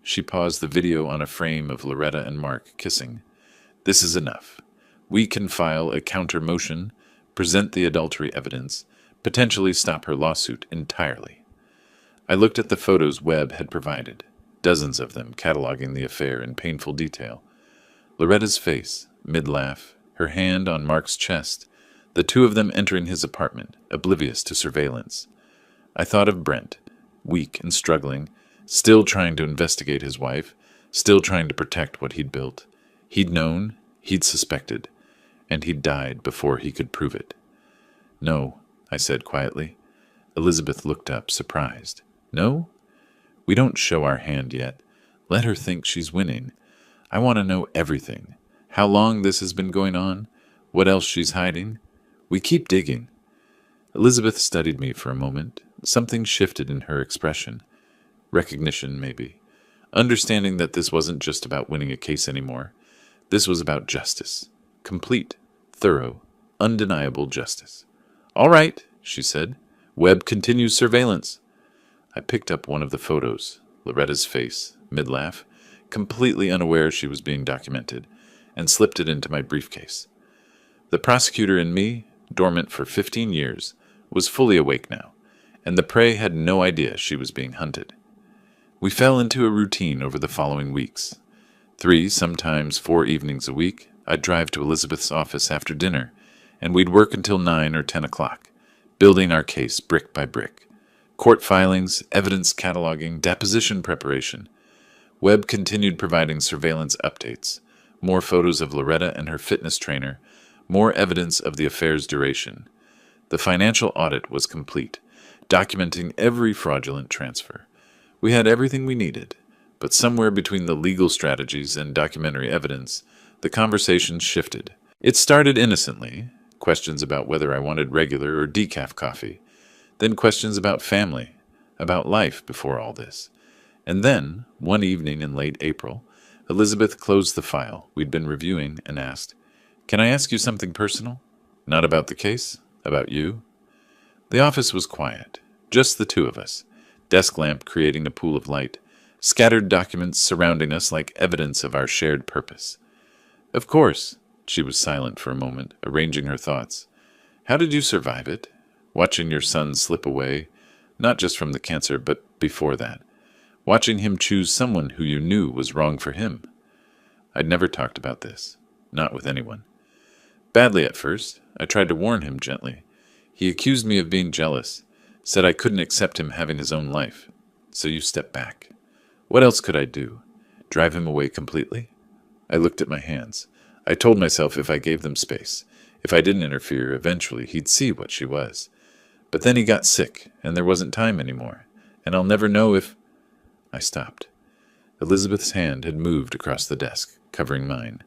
She paused the video on a frame of Loretta and Mark kissing. This is enough. We can file a counter motion, present the adultery evidence, potentially stop her lawsuit entirely. I looked at the photos Webb had provided, dozens of them cataloging the affair in painful detail. Loretta's face, mid-laugh, her hand on Mark's chest, the two of them entering his apartment, oblivious to surveillance. I thought of Brent, weak and struggling, still trying to investigate his wife, still trying to protect what he'd built. He'd known, he'd suspected, and he'd died before he could prove it. No, I said quietly. Elizabeth looked up, surprised. No? We don't show our hand yet. Let her think she's winning. I want to know everything. How long this has been going on? What else she's hiding? We keep digging. Elizabeth studied me for a moment. Something shifted in her expression. Recognition, maybe. Understanding that this wasn't just about winning a case anymore. This was about justice. Complete, thorough, undeniable justice. All right, she said. Webb continues surveillance. I picked up one of the photos, Loretta's face, mid-laugh, completely unaware she was being documented, and slipped it into my briefcase. The prosecutor in me, dormant for 15 years, was fully awake now, and the prey had no idea she was being hunted. We fell into a routine over the following weeks. 3, sometimes 4 evenings a week, I'd drive to Elizabeth's office after dinner, and we'd work until 9 or 10 o'clock, building our case brick by brick. Court filings, evidence cataloging, deposition preparation. Webb continued providing surveillance updates, more photos of Loretta and her fitness trainer, more evidence of the affair's duration. The financial audit was complete, documenting every fraudulent transfer. We had everything we needed, but somewhere between the legal strategies and documentary evidence, the conversation shifted. It started innocently, questions about whether I wanted regular or decaf coffee, then questions about family, about life before all this. And then, one evening in late April, Elizabeth closed the file we'd been reviewing and asked, "Can I ask you something personal? Not about the case, about you?" The office was quiet, just the two of us, desk lamp creating a pool of light, scattered documents surrounding us like evidence of our shared purpose. Of course. She was silent for a moment, arranging her thoughts. How did you survive it? Watching your son slip away, not just from the cancer, but before that. Watching him choose someone who you knew was wrong for him. I'd never talked about this. Not with anyone. Badly at first. I tried to warn him gently. He accused me of being jealous, said I couldn't accept him having his own life. So you stepped back. What else could I do? Drive him away completely? I looked at my hands. I told myself if I gave them space, if I didn't interfere, eventually he'd see what she was. But then he got sick, and there wasn't time anymore, and I'll never know if... I stopped. Elizabeth's hand had moved across the desk, covering mine.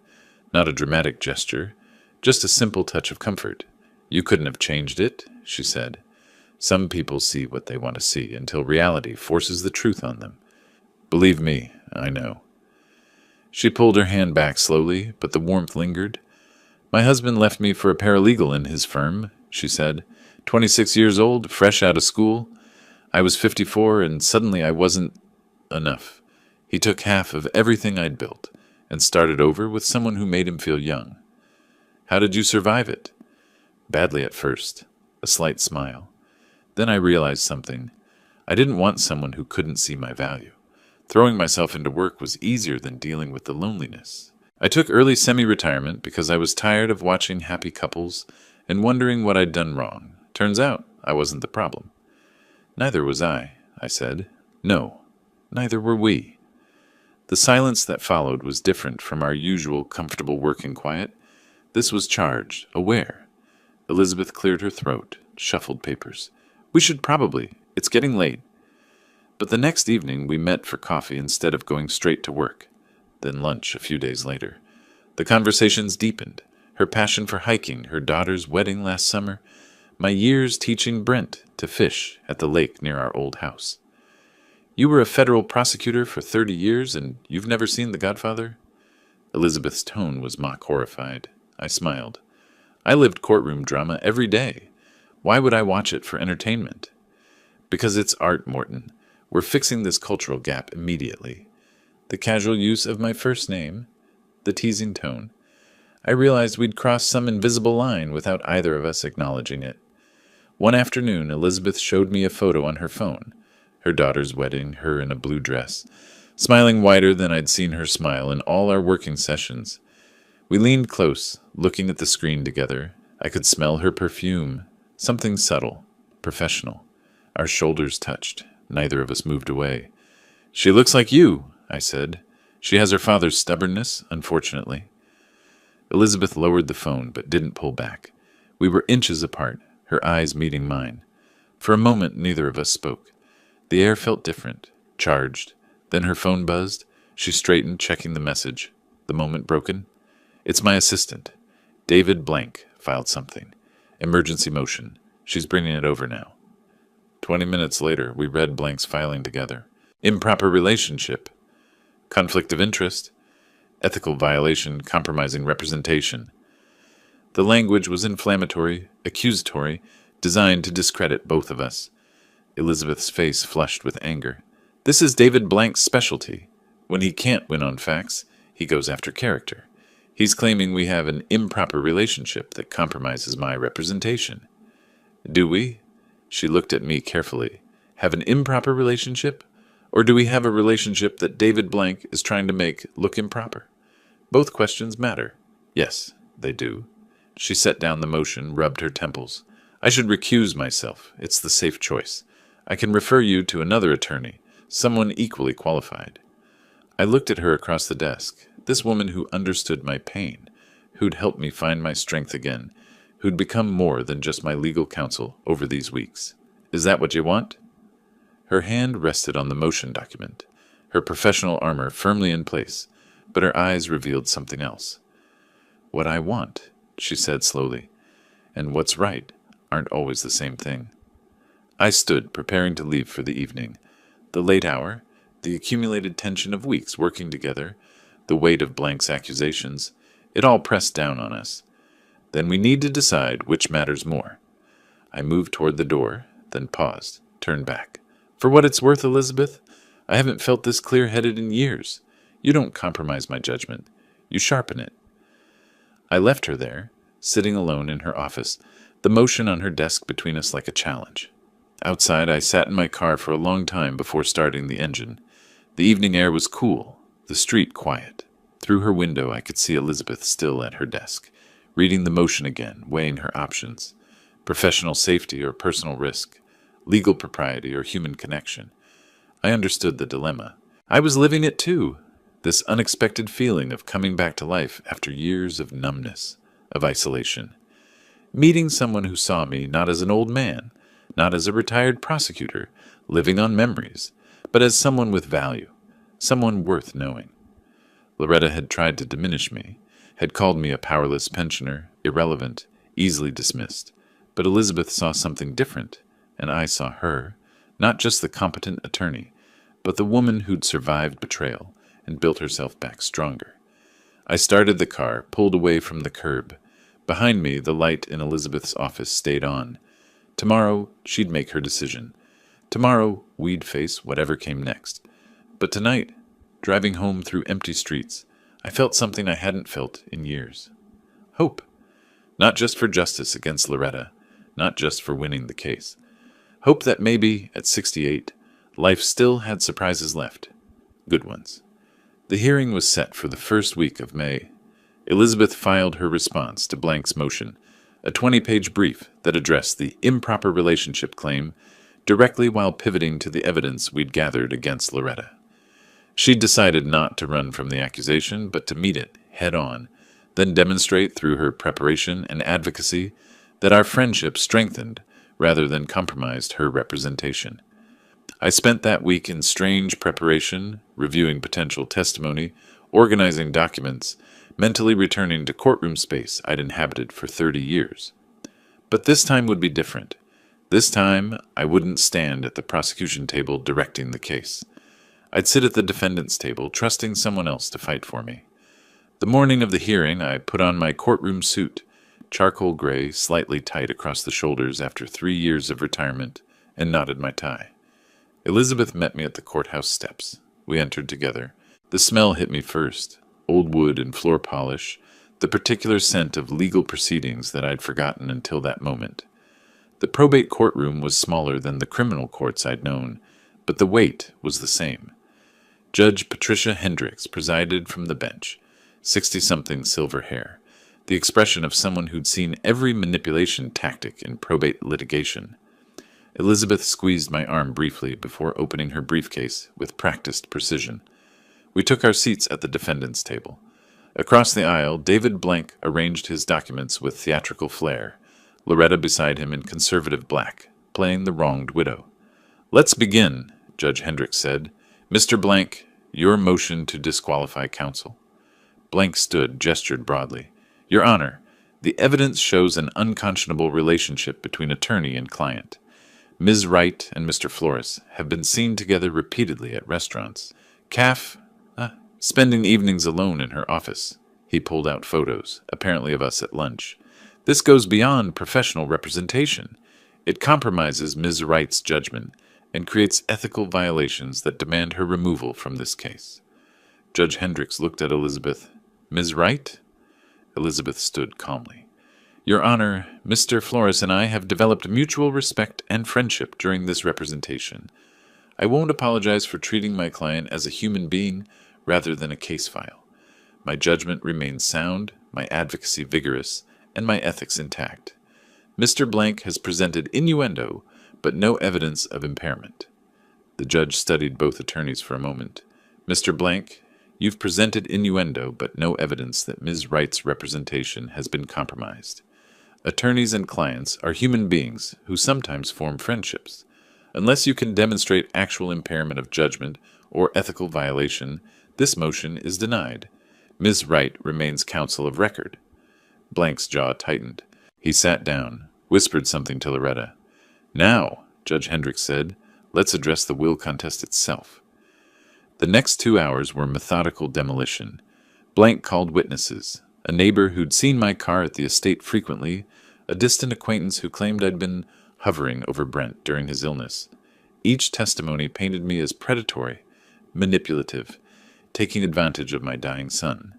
Not a dramatic gesture, just a simple touch of comfort. You couldn't have changed it, she said. Some people see what they want to see until reality forces the truth on them. Believe me, I know. She pulled her hand back slowly, but the warmth lingered. My husband left me for a paralegal in his firm, she said. 26 years old, fresh out of school. I was 54, and suddenly I wasn't enough. He took half of everything I'd built and started over with someone who made him feel young. How did you survive it? Badly at first. A slight smile. Then I realized something. I didn't want someone who couldn't see my value. Throwing myself into work was easier than dealing with the loneliness. I took early semi-retirement because I was tired of watching happy couples and wondering what I'd done wrong. Turns out I wasn't the problem. Neither was I said. No, neither were we. The silence that followed was different from our usual comfortable working quiet. This was charged, aware. Elizabeth cleared her throat, shuffled papers. We should probably. It's getting late. But the next evening we met for coffee instead of going straight to work. Then lunch a few days later. The conversations deepened. Her passion for hiking, her daughter's wedding last summer, my years teaching Brent to fish at the lake near our old house. You were a federal prosecutor for 30 years and you've never seen The Godfather? Elizabeth's tone was mock horrified. I smiled. I lived courtroom drama every day. Why would I watch it for entertainment? Because it's art, Morton. We're fixing this cultural gap immediately. The casual use of my first name, the teasing tone. I realized we'd crossed some invisible line without either of us acknowledging it. One afternoon, Elizabeth showed me a photo on her phone. Her daughter's wedding, her in a blue dress, smiling wider than I'd seen her smile in all our working sessions. We leaned close, looking at the screen together. I could smell her perfume, something subtle, professional. Our shoulders touched. Neither of us moved away. She looks like you, I said. She has her father's stubbornness, unfortunately. Elizabeth lowered the phone, but didn't pull back. We were inches apart, her eyes meeting mine. For a moment, neither of us spoke. The air felt different, charged. Then her phone buzzed. She straightened, checking the message. The moment broken. It's my assistant. David Blank filed something. Emergency motion. She's bringing it over now. 20 minutes later, we read Blank's filing together. Improper relationship. Conflict of interest. Ethical violation, compromising representation. The language was inflammatory, accusatory, designed to discredit both of us. Elizabeth's face flushed with anger. This is David Blank's specialty. When he can't win on facts, he goes after character. He's claiming we have an improper relationship that compromises my representation. Do we? She looked at me carefully. Have an improper relationship? Or do we have a relationship that David Blank is trying to make look improper? Both questions matter. Yes, they do. She set down the motion, rubbed her temples. I should recuse myself. It's the safe choice. I can refer you to another attorney, someone equally qualified. I looked at her across the desk. This woman who understood my pain, who'd helped me find my strength again, who'd become more than just my legal counsel over these weeks. Is that what you want? Her hand rested on the motion document, her professional armor firmly in place, but her eyes revealed something else. What I want, she said slowly, and what's right aren't always the same thing. I stood, preparing to leave for the evening. The late hour, the accumulated tension of weeks working together, the weight of Blank's accusations, it all pressed down on us. Then we need to decide which matters more. I moved toward the door, then paused, turned back. For what it's worth, Elizabeth, I haven't felt this clear-headed in years. You don't compromise my judgment. You sharpen it. I left her there, sitting alone in her office, the motion on her desk between us like a challenge. Outside, I sat in my car for a long time before starting the engine. The evening air was cool, the street quiet. Through her window, I could see Elizabeth still at her desk, reading the motion again, weighing her options. Professional safety or personal risk, legal propriety or human connection. I understood the dilemma. I was living it too, this unexpected feeling of coming back to life after years of numbness, of isolation. Meeting someone who saw me not as an old man, not as a retired prosecutor, living on memories, but as someone with value, someone worth knowing. Loretta had tried to diminish me, had called me a powerless pensioner, irrelevant, easily dismissed. But Elizabeth saw something different, and I saw her, not just the competent attorney, but the woman who'd survived betrayal and built herself back stronger. I started the car, pulled away from the curb. Behind me, the light in Elizabeth's office stayed on. Tomorrow, she'd make her decision. Tomorrow, we'd face whatever came next. But tonight, driving home through empty streets, I felt something I hadn't felt in years. Hope. Not just for justice against Loretta, not just for winning the case. Hope that maybe, at 68, life still had surprises left. Good ones. The hearing was set for the first week of May. Elizabeth filed her response to Blank's motion, a 20-page brief that addressed the improper relationship claim directly while pivoting to the evidence we'd gathered against Loretta. She'd decided not to run from the accusation, but to meet it head-on, then demonstrate through her preparation and advocacy that our friendship strengthened rather than compromised her representation. I spent that week in strange preparation, reviewing potential testimony, organizing documents, mentally returning to courtroom space I'd inhabited for 30 years. But this time would be different. This time, I wouldn't stand at the prosecution table directing the case. I'd sit at the defendant's table, trusting someone else to fight for me. The morning of the hearing, I put on my courtroom suit, charcoal gray, slightly tight across the shoulders after 3 years of retirement, and knotted my tie. Elizabeth met me at the courthouse steps. We entered together. The smell hit me first, old wood and floor polish, the particular scent of legal proceedings that I'd forgotten until that moment. The probate courtroom was smaller than the criminal courts I'd known, but the weight was the same. Judge Patricia Hendricks presided from the bench, 60-something silver hair, the expression of someone who'd seen every manipulation tactic in probate litigation. Elizabeth squeezed my arm briefly before opening her briefcase with practiced precision. We took our seats at the defendant's table. Across the aisle, David Blank arranged his documents with theatrical flair, Loretta beside him in conservative black, playing the wronged widow. "Let's begin," Judge Hendricks said. "Mr. Blank, your motion to disqualify counsel." Blank stood, gestured broadly. "Your Honor, the evidence shows an unconscionable relationship between attorney and client. Ms. Wright and Mr. Flores have been seen together repeatedly at restaurants. Spending evenings alone in her office." He pulled out photos, apparently of us at lunch. "This goes beyond professional representation. It compromises Ms. Wright's judgment and creates ethical violations that demand her removal from this case." Judge Hendricks looked at Elizabeth. "Ms. Wright?" Elizabeth stood calmly. "Your Honor, Mr. Flores and I have developed mutual respect and friendship during this representation. I won't apologize for treating my client as a human being rather than a case file. My judgment remains sound, my advocacy vigorous, and my ethics intact. Mr. Blank has presented innuendo, but no evidence of impairment." The judge studied both attorneys for a moment. "Mr. Blank, you've presented innuendo, but no evidence that Ms. Wright's representation has been compromised. Attorneys and clients are human beings who sometimes form friendships. Unless you can demonstrate actual impairment of judgment or ethical violation, this motion is denied. Ms. Wright remains counsel of record." Blank's jaw tightened. He sat down, whispered something to Loretta. "Now," Judge Hendricks said, "let's address the will contest itself." The next 2 hours were methodical demolition. Blank called witnesses, a neighbor who'd seen my car at the estate frequently, a distant acquaintance who claimed I'd been hovering over Brent during his illness. Each testimony painted me as predatory, manipulative, taking advantage of my dying son.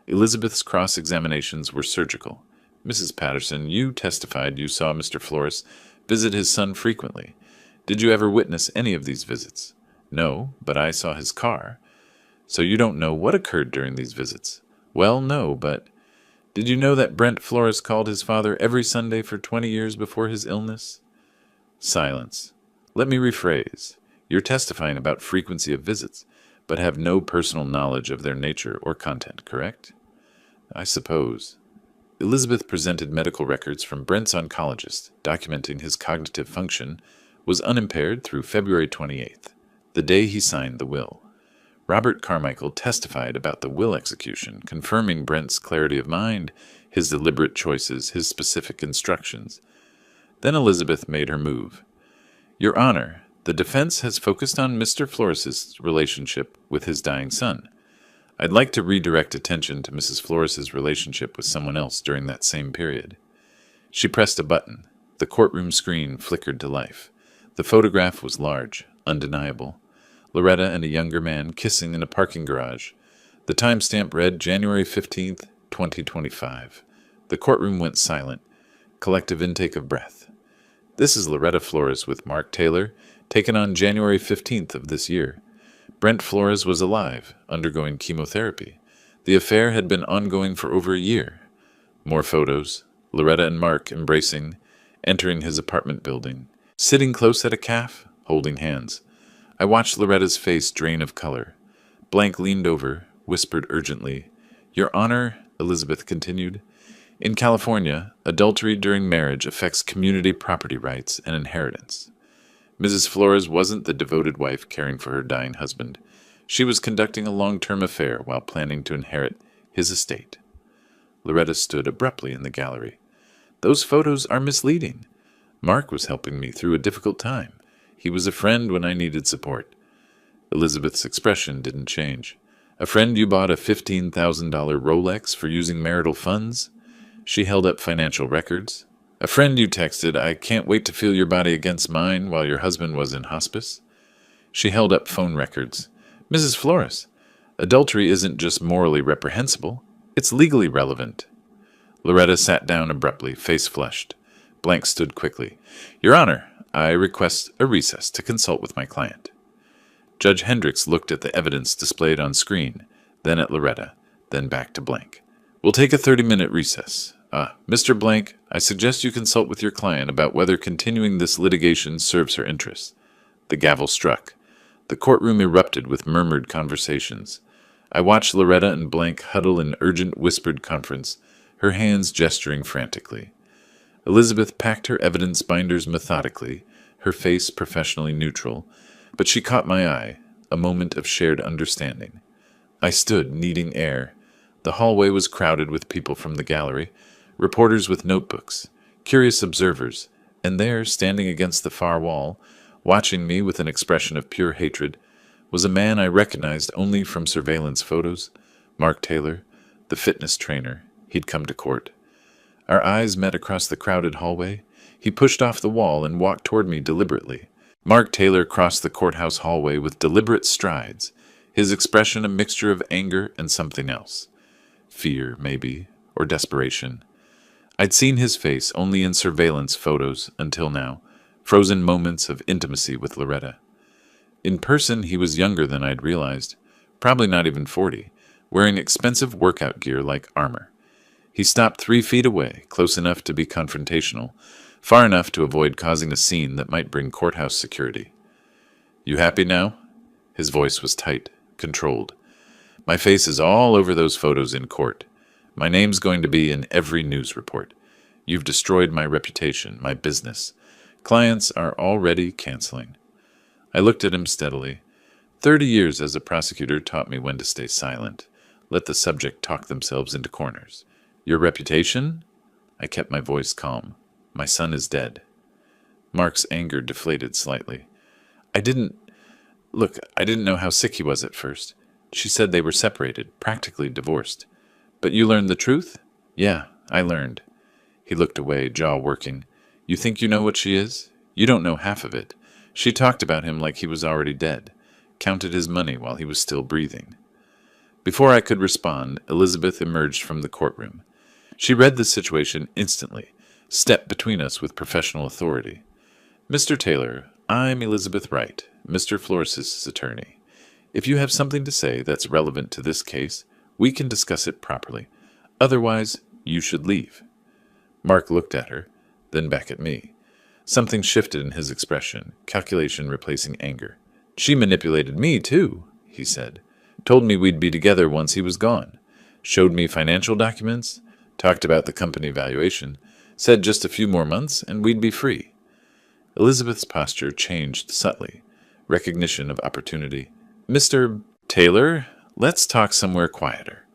Elizabeth's cross-examinations were surgical. Mrs. Patterson, you testified you saw Mr. Flores visit his son frequently. Did you ever witness any of these visits? No, but I saw his car. So you don't know what occurred during these visits? Well, no, but did you know that Brent Flores called his father every Sunday for 20 years before his illness? Silence. Let me rephrase. You're testifying about frequency of visits, but have no personal knowledge of their nature or content, correct? I suppose. Elizabeth presented medical records from Brent's oncologist, documenting his cognitive function was unimpaired through February 28th, the day he signed the will. Robert Carmichael testified about the will execution, confirming Brent's clarity of mind, his deliberate choices, his specific instructions. Then Elizabeth made her move. Your Honor, the defense has focused on Mr. Flores's relationship with his dying son. I'd like to redirect attention to Mrs. Flores's relationship with someone else during that same period. She pressed a button. The courtroom screen flickered to life. The photograph was large, undeniable. Loretta and a younger man kissing in a parking garage. The timestamp read January 15th, 2025. The courtroom went silent. Collective intake of breath. This is Loretta Flores with Mark Taylor, taken on January 15th of this year. Brent Flores was alive, undergoing chemotherapy. The affair had been ongoing for over a year. More photos. Loretta and Mark embracing, entering his apartment building, sitting close at a caf, holding hands. I watched Loretta's face drain of color. Blank leaned over, whispered urgently. Your Honor, Elizabeth continued, in California, adultery during marriage affects community property rights and inheritance. Mrs. Flores wasn't the devoted wife caring for her dying husband. She was conducting a long-term affair while planning to inherit his estate. Loretta stood abruptly in the gallery. Those photos are misleading. Mark was helping me through a difficult time. He was a friend when I needed support. Elizabeth's expression didn't change. A friend you bought a $15,000 Rolex for using marital funds? She held up financial records. A friend you texted, I can't wait to feel your body against mine while your husband was in hospice? She held up phone records. Mrs. Flores, adultery isn't just morally reprehensible, it's legally relevant. Loretta sat down abruptly, face flushed. Blank stood quickly. Your Honor, I request a recess to consult with my client. Judge Hendricks looked at the evidence displayed on screen, then at Loretta, then back to Blank. We'll take a 30-minute recess. Mr. Blank, I suggest you consult with your client about whether continuing this litigation serves her interests. The gavel struck. The courtroom erupted with murmured conversations. I watched Loretta and Blank huddle in urgent whispered conference, her hands gesturing frantically. Elizabeth packed her evidence binders methodically, her face professionally neutral, but she caught my eye, a moment of shared understanding. I stood, needing air. The hallway was crowded with people from the gallery, reporters with notebooks, curious observers, and there, standing against the far wall, watching me with an expression of pure hatred, was a man I recognized only from surveillance photos, Mark Taylor, the fitness trainer. He'd come to court. Our eyes met across the crowded hallway. He pushed off the wall and walked toward me deliberately. Mark Taylor crossed the courthouse hallway with deliberate strides, his expression a mixture of anger and something else. Fear, maybe, or desperation. I'd seen his face only in surveillance photos until now, frozen moments of intimacy with Loretta. In person, he was younger than I'd realized, probably not even 40, wearing expensive workout gear like armor. He stopped 3 feet away, close enough to be confrontational, far enough to avoid causing a scene that might bring courthouse security. You happy now? His voice was tight, controlled. My face is all over those photos in court. My name's going to be in every news report. You've destroyed my reputation, my business. Clients are already canceling. I looked at him steadily. 30 years as a prosecutor taught me when to stay silent. Let the subject talk themselves into corners. Your reputation? I kept my voice calm. My son is dead. Mark's anger deflated slightly. I didn't know how sick he was at first. She said they were separated, practically divorced. But you learned the truth? Yeah, I learned. He looked away, jaw working. You think you know what she is? You don't know half of it. She talked about him like he was already dead, counted his money while he was still breathing. Before I could respond, Elizabeth emerged from the courtroom. She read the situation instantly, stepped between us with professional authority. "Mr. Taylor, I'm Elizabeth Wright, Mr. Flores's attorney. If you have something to say that's relevant to this case, we can discuss it properly. Otherwise, you should leave." Mark looked at her, then back at me. Something shifted in his expression, calculation replacing anger. "She manipulated me, too," he said. "Told me we'd be together once he was gone. Showed me financial documents, talked about the company valuation, said just a few more months and we'd be free." Elizabeth's posture changed subtly, recognition of opportunity. "Mr. Taylor, let's talk somewhere quieter."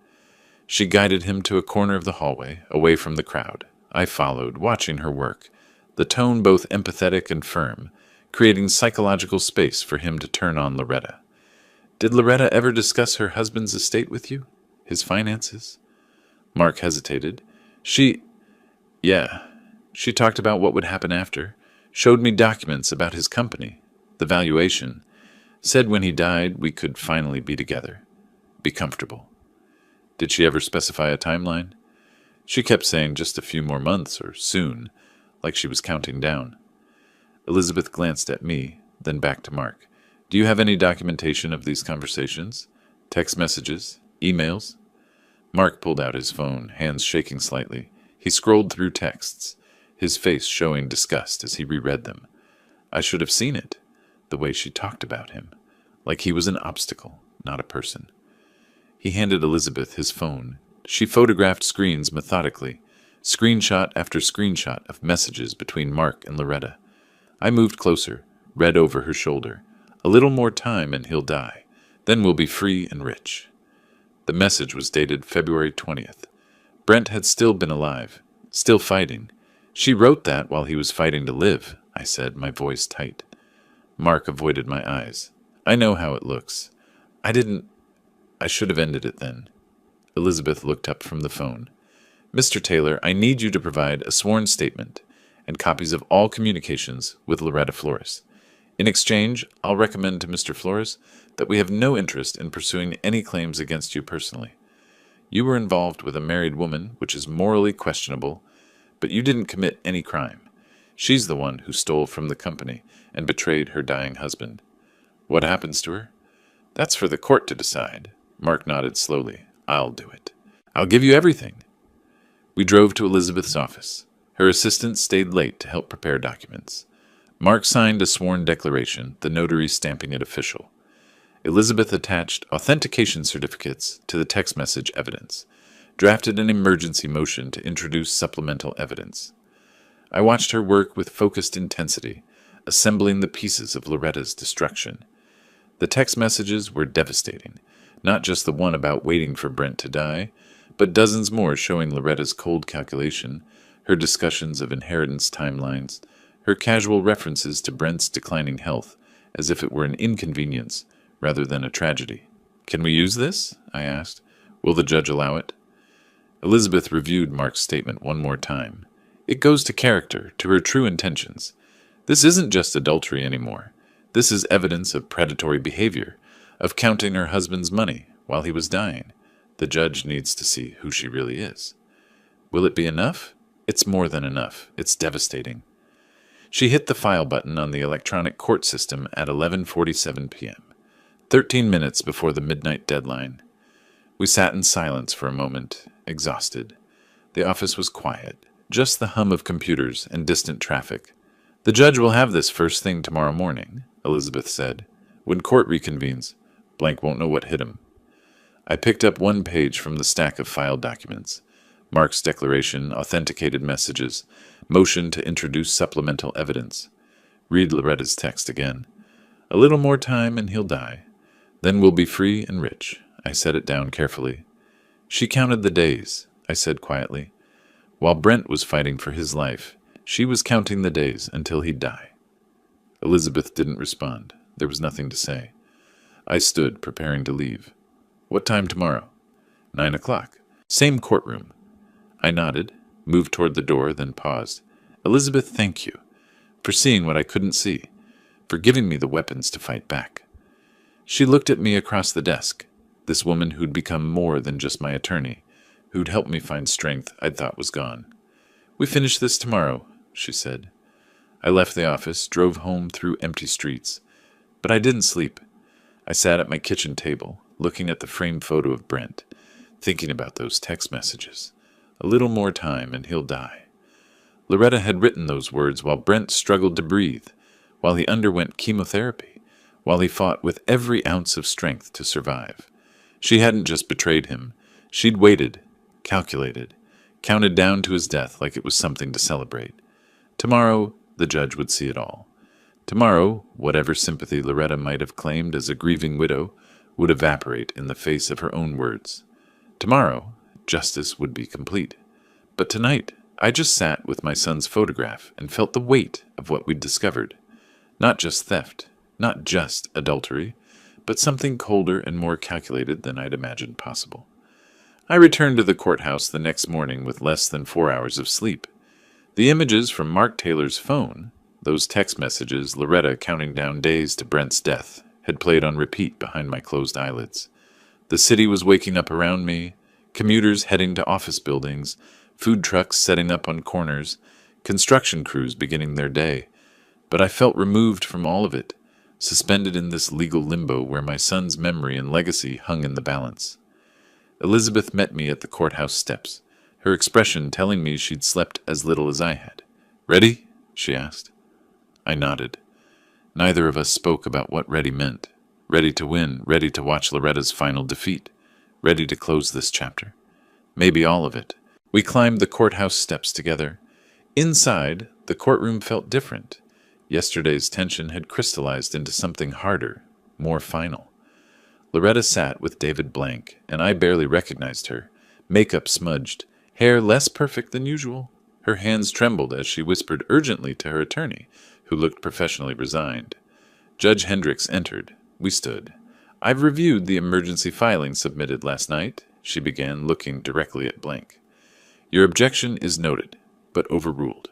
She guided him to a corner of the hallway, away from the crowd. I followed, watching her work, the tone both empathetic and firm, creating psychological space for him to turn on Loretta. "Did Loretta ever discuss her husband's estate with you? His finances?" Mark hesitated. Yeah. She talked about what would happen after, showed me documents about his company, the valuation, said when he died we could finally be together, be comfortable." "Did she ever specify a timeline?" "She kept saying just a few more months or soon, like she was counting down." Elizabeth glanced at me, then back to Mark. "Do you have any documentation of these conversations? Text messages? Emails?" Mark pulled out his phone, hands shaking slightly. He scrolled through texts, his face showing disgust as he reread them. I should have seen it, the way she talked about him, like he was an obstacle, not a person. He handed Elizabeth his phone. She photographed screens methodically, screenshot after screenshot of messages between Mark and Loretta. I moved closer, read over her shoulder. "A little more time and he'll die. Then we'll be free and rich." The message was dated February 20th. Brent had still been alive, still fighting. "She wrote that while he was fighting to live," I said, my voice tight. Mark avoided my eyes. "I know how it looks. I should have ended it then." Elizabeth looked up from the phone. "Mr. Taylor, I need you to provide a sworn statement and copies of all communications with Loretta Flores. In exchange, I'll recommend to Mr. Flores that we have no interest in pursuing any claims against you personally. You were involved with a married woman, which is morally questionable, but you didn't commit any crime. She's the one who stole from the company and betrayed her dying husband. What happens to her? That's for the court to decide." Mark nodded slowly. "I'll do it. I'll give you everything." We drove to Elizabeth's office. Her assistant stayed late to help prepare documents. Mark signed a sworn declaration, the notary stamping it official. Elizabeth attached authentication certificates to the text message evidence, drafted an emergency motion to introduce supplemental evidence. I watched her work with focused intensity, assembling the pieces of Loretta's destruction. The text messages were devastating, not just the one about waiting for Brent to die, but dozens more showing Loretta's cold calculation, her discussions of inheritance timelines, her casual references to Brent's declining health, as if it were an inconvenience rather than a tragedy. "Can we use this?" I asked. "Will the judge allow it?" Elizabeth reviewed Mark's statement one more time. "It goes to character, to her true intentions. This isn't just adultery anymore. This is evidence of predatory behavior, of counting her husband's money while he was dying. The judge needs to see who she really is." "Will it be enough?" "It's more than enough. It's devastating." She hit the file button on the electronic court system at 11:47 p.m., 13 minutes before the midnight deadline. We sat in silence for a moment, exhausted. The office was quiet, just the hum of computers and distant traffic. "The judge will have this first thing tomorrow morning," Elizabeth said. "When court reconvenes, Blank won't know what hit him." I picked up one page from the stack of filed documents. Mark's declaration, authenticated messages, motion to introduce supplemental evidence. Read Loretta's text again. "A little more time and he'll die. Then we'll be free and rich." I set it down carefully. "She counted the days," I said quietly. "While Brent was fighting for his life, she was counting the days until he'd die." Elizabeth didn't respond. There was nothing to say. I stood, preparing to leave. "What time tomorrow?" 9 o'clock. Same courtroom." I nodded, moved toward the door, then paused. "Elizabeth, thank you for seeing what I couldn't see, for giving me the weapons to fight back. She looked at me across the desk, this woman who'd become more than just my attorney, who'd helped me find strength I'd thought was gone. "We finish this tomorrow," she said. I left the office, drove home through empty streets. But I didn't sleep. I sat at my kitchen table, looking at the framed photo of Brent, thinking about those text messages. A little more time and he'll die. Loretta had written those words while Brent struggled to breathe, while he underwent chemotherapy, while he fought with every ounce of strength to survive. She hadn't just betrayed him. She'd waited, calculated, counted down to his death like it was something to celebrate. Tomorrow, the judge would see it all. Tomorrow, whatever sympathy Loretta might have claimed as a grieving widow would evaporate in the face of her own words. Tomorrow, justice would be complete. But tonight, I just sat with my son's photograph and felt the weight of what we'd discovered. Not just theft, not just adultery, but something colder and more calculated than I'd imagined possible. I returned to the courthouse the next morning with less than 4 hours of sleep. The images from Mark Taylor's phone, those text messages Loretta counting down days to Brent's death, had played on repeat behind my closed eyelids. The city was waking up around me, commuters heading to office buildings, food trucks setting up on corners, construction crews beginning their day. But I felt removed from all of it, suspended in this legal limbo where my son's memory and legacy hung in the balance. Elizabeth met me at the courthouse steps, her expression telling me she'd slept as little as I had. "Ready?" she asked. I nodded. Neither of us spoke about what ready meant. Ready to win, ready to watch Loretta's final defeat, ready to close this chapter. Maybe all of it. We climbed the courthouse steps together. Inside, the courtroom felt different. Yesterday's tension had crystallized into something harder, more final. Loretta sat with David Blank, and I barely recognized her, makeup smudged, hair less perfect than usual. Her hands trembled as she whispered urgently to her attorney, who looked professionally resigned. Judge Hendricks entered. We stood. "I've reviewed the emergency filing submitted last night," she began, looking directly at Blank. "Your objection is noted, but overruled.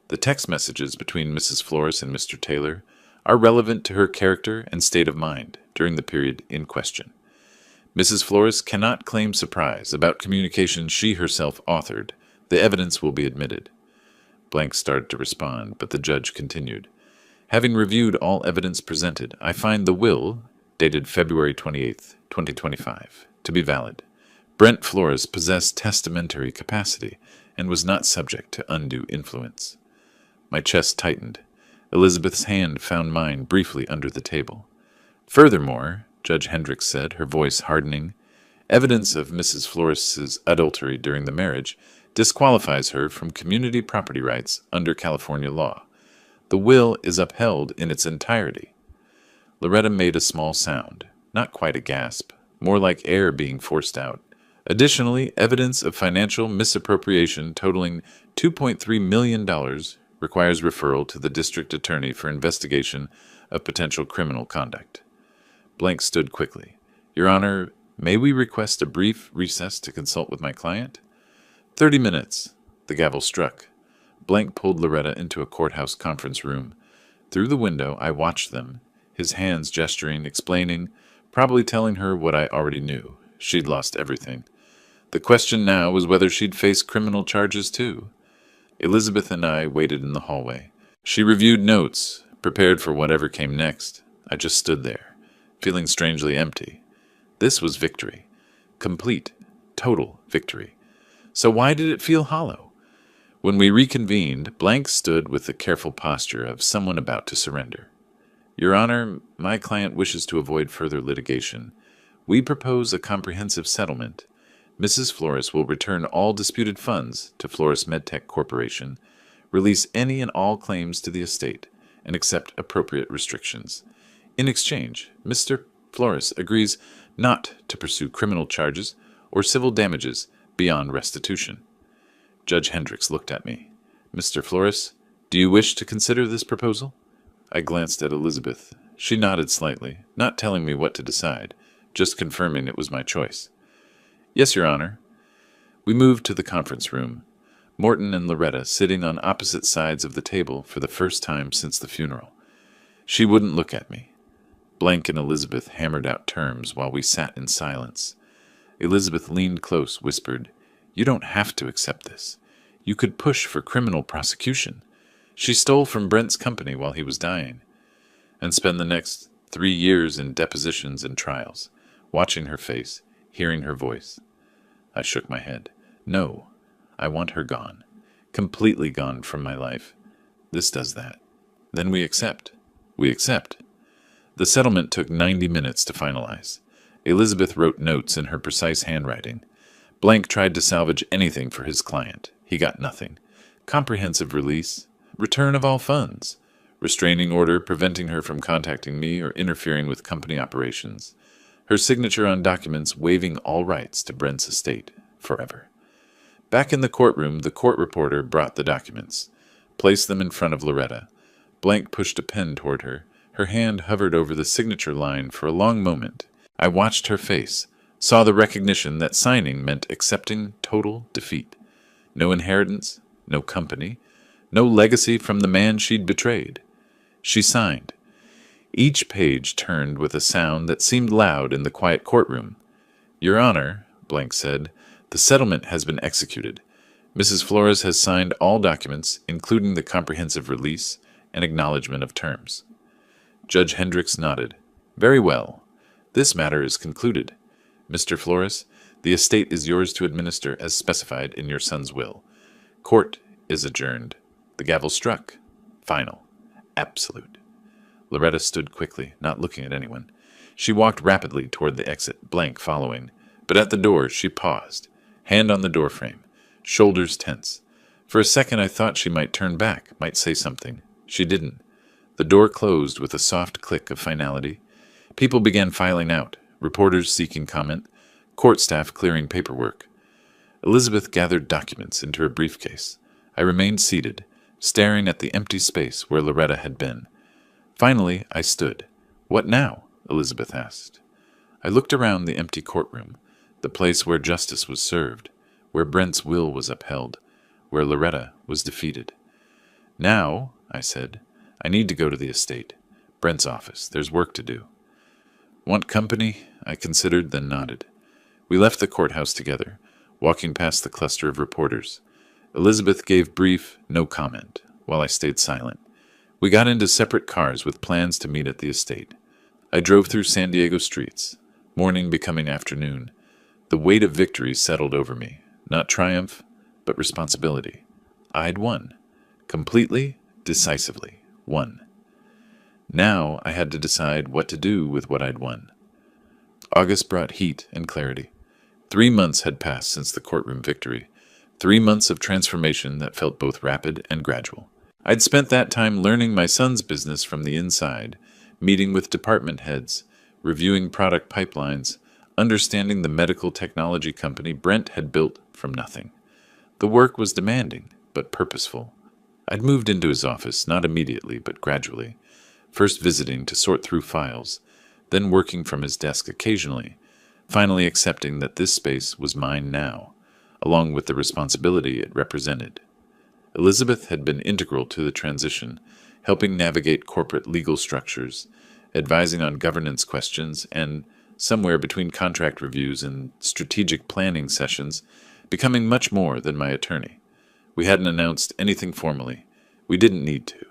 The text messages between Mrs. Flores and Mr. Taylor are relevant to her character and state of mind during the period in question. Mrs. Flores cannot claim surprise about communication she herself authored. The evidence will be admitted." Blank started to respond, but the judge continued. "Having reviewed all evidence presented, I find the will, dated February 28, 2025, to be valid. Brent Flores possessed testamentary capacity and was not subject to undue influence." My chest tightened. Elizabeth's hand found mine briefly under the table. "Furthermore," Judge Hendricks said, her voice hardening, "evidence of Mrs. Flores's adultery during the marriage disqualifies her from community property rights under California law. The will is upheld in its entirety." Loretta made a small sound, not quite a gasp, more like air being forced out. "Additionally, evidence of financial misappropriation totaling $2.3 million requires referral to the district attorney for investigation of potential criminal conduct." Blank stood quickly. "Your Honor, may we request a brief recess to consult with my client?" 30 minutes. The gavel struck. Blank pulled Loretta into a courthouse conference room. Through the window, I watched them, his hands gesturing, explaining, probably telling her what I already knew. She'd lost everything. The question now was whether she'd face criminal charges too. Elizabeth and I waited in the hallway. She reviewed notes, prepared for whatever came next. I just stood there, feeling strangely empty. This was victory. Complete, total victory. So why did it feel hollow? When we reconvened, Blank stood with the careful posture of someone about to surrender. "Your Honor, my client wishes to avoid further litigation. We propose a comprehensive settlement. Mrs. Flores will return all disputed funds to Flores MedTech Corporation, release any and all claims to the estate, and accept appropriate restrictions. In exchange, Mr. Flores agrees not to pursue criminal charges or civil damages beyond restitution." Judge Hendricks looked at me. "Mr. Flores, do you wish to consider this proposal?" I glanced at Elizabeth. She nodded slightly, not telling me what to decide, just confirming it was my choice. "Yes, Your Honor." We moved to the conference room, Morton and Loretta sitting on opposite sides of the table for the first time since the funeral. She wouldn't look at me. Blank and Elizabeth hammered out terms while we sat in silence. Elizabeth leaned close, whispered, "You don't have to accept this. You could push for criminal prosecution. She stole from Brent's company while he was dying, and spend the next 3 years in depositions and trials, watching her face, hearing her voice." I shook my head. "No, I want her gone. Completely gone from my life. This does that. Then we accept. We accept." The settlement took 90 minutes to finalize. Elizabeth wrote notes in her precise handwriting. Blank tried to salvage anything for his client. He got nothing. Comprehensive release, return of all funds, restraining order preventing her from contacting me or interfering with company operations, her signature on documents waiving all rights to Brent's estate forever. Back in the courtroom, the court reporter brought the documents, placed them in front of Loretta. Blank pushed a pen toward her. Her hand hovered over the signature line for a long moment. I watched her face, saw the recognition that signing meant accepting total defeat. No inheritance, no company, no legacy from the man she'd betrayed. She signed. Each page turned with a sound that seemed loud in the quiet courtroom. "Your Honor," Blank said, "the settlement has been executed. Mrs. Flores has signed all documents, including the comprehensive release and acknowledgement of terms." Judge Hendricks nodded. "Very well. This matter is concluded. Mr. Flores, the estate is yours to administer as specified in your son's will. Court is adjourned." The gavel struck. Final. Absolute. Loretta stood quickly, not looking at anyone. She walked rapidly toward the exit, Blank following. But at the door she paused, hand on the doorframe, shoulders tense. For a second I thought she might turn back, might say something. She didn't. The door closed with a soft click of finality. People began filing out, reporters seeking comment, court staff clearing paperwork. Elizabeth gathered documents into her briefcase. I remained seated, staring at the empty space where Loretta had been. Finally, I stood. "What now?" Elizabeth asked. I looked around the empty courtroom, the place where justice was served, where Brent's will was upheld, where Loretta was defeated. "Now," I said, "I need to go to the estate. Brent's office. There's work to do." "Want company?" I considered, then nodded. We left the courthouse together, walking past the cluster of reporters. Elizabeth gave brief, no comment, while I stayed silent. We got into separate cars with plans to meet at the estate. I drove through San Diego streets, morning becoming afternoon. The weight of victory settled over me, not triumph, but responsibility. I'd won. Completely, decisively, won. Now I had to decide what to do with what I'd won. August brought heat and clarity. 3 months had passed since the courtroom victory. 3 months of transformation that felt both rapid and gradual. I'd spent that time learning my son's business from the inside, meeting with department heads, reviewing product pipelines, understanding the medical technology company Brent had built from nothing. The work was demanding, but purposeful. I'd moved into his office, not immediately, but gradually, first visiting to sort through files, then working from his desk occasionally, finally accepting that this space was mine now, along with the responsibility it represented. Elizabeth had been integral to the transition, helping navigate corporate legal structures, advising on governance questions, and, somewhere between contract reviews and strategic planning sessions, becoming much more than my attorney. We hadn't announced anything formally. We didn't need to.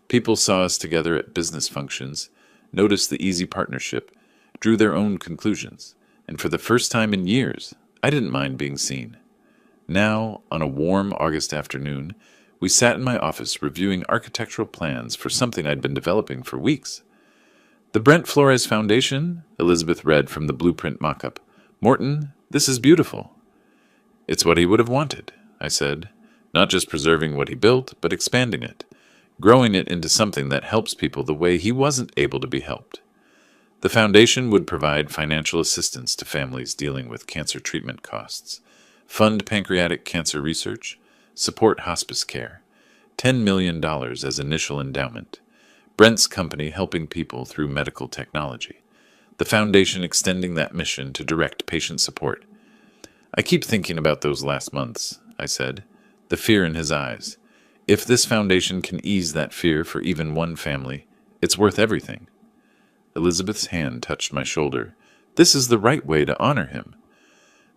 People saw us together at business functions, noticed the easy partnership, drew their own conclusions, and for the first time in years, I didn't mind being seen. Now, on a warm August afternoon, we sat in my office reviewing architectural plans for something I'd been developing for weeks. "The Brent Flores Foundation," Elizabeth read from the blueprint mock-up. "Morton, this is beautiful." "It's what he would have wanted," I said, not just preserving what he built, but expanding it, growing it into something that helps people the way he wasn't able to be helped. The foundation would provide financial assistance to families dealing with cancer treatment costs, fund pancreatic cancer research, support hospice care, $10 million as initial endowment, Brent's company helping people through medical technology, the foundation extending that mission to direct patient support. "I keep thinking about those last months," I said, the fear in his eyes. "If this foundation can ease that fear for even one family, It's worth everything. Elizabeth's hand touched my shoulder. This is the right way to honor him.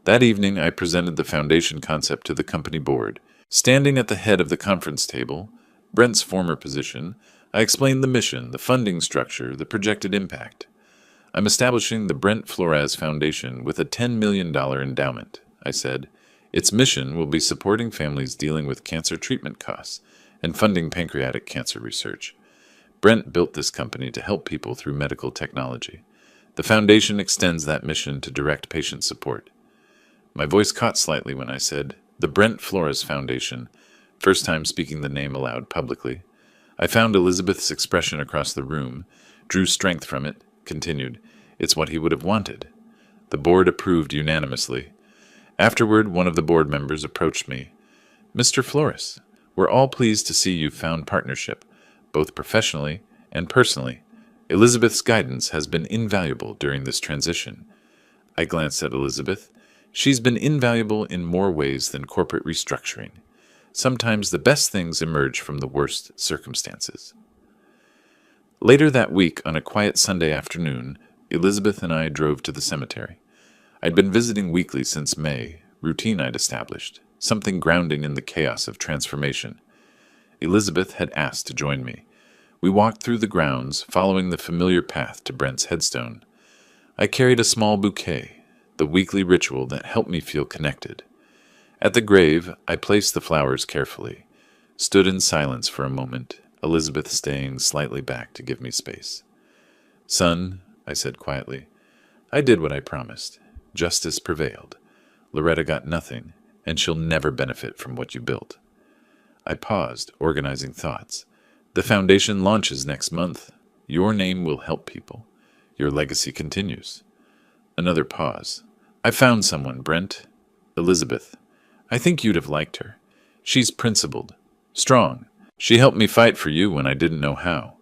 That evening, I presented the foundation concept to the company board. Standing at the head of the conference table, Brent's former position, I explained the mission, the funding structure, the projected impact. I'm establishing the Brent Flores Foundation with a $10 million endowment, I said. Its mission will be supporting families dealing with cancer treatment costs and funding pancreatic cancer research. Brent built this company to help people through medical technology. The foundation extends that mission to direct patient support. My voice caught slightly when I said, the Brent Flores Foundation, first time speaking the name aloud publicly. I found Elizabeth's expression across the room, drew strength from it, continued, it's what he would have wanted. The board approved unanimously. Afterward, one of the board members approached me. Mr. Flores, we're all pleased to see you've found partnership, both professionally and personally. Elizabeth's guidance has been invaluable during this transition. I glanced at Elizabeth. She's been invaluable in more ways than corporate restructuring. Sometimes the best things emerge from the worst circumstances. Later that week, on a quiet Sunday afternoon, Elizabeth and I drove to the cemetery. I'd been visiting weekly since May, routine I'd established, something grounding in the chaos of transformation. Elizabeth had asked to join me. We walked through the grounds, following the familiar path to Brent's headstone. I carried a small bouquet, the weekly ritual that helped me feel connected. At the grave, I placed the flowers carefully, stood in silence for a moment, Elizabeth staying slightly back to give me space. Son, I said quietly, I did what I promised. Justice prevailed. Loretta got nothing, and she'll never benefit from what you built. I paused, organizing thoughts. The foundation launches next month. Your name will help people. Your legacy continues. Another pause. I found someone, Brent. Elizabeth. I think you'd have liked her. She's principled, strong. She helped me fight for you when I didn't know how.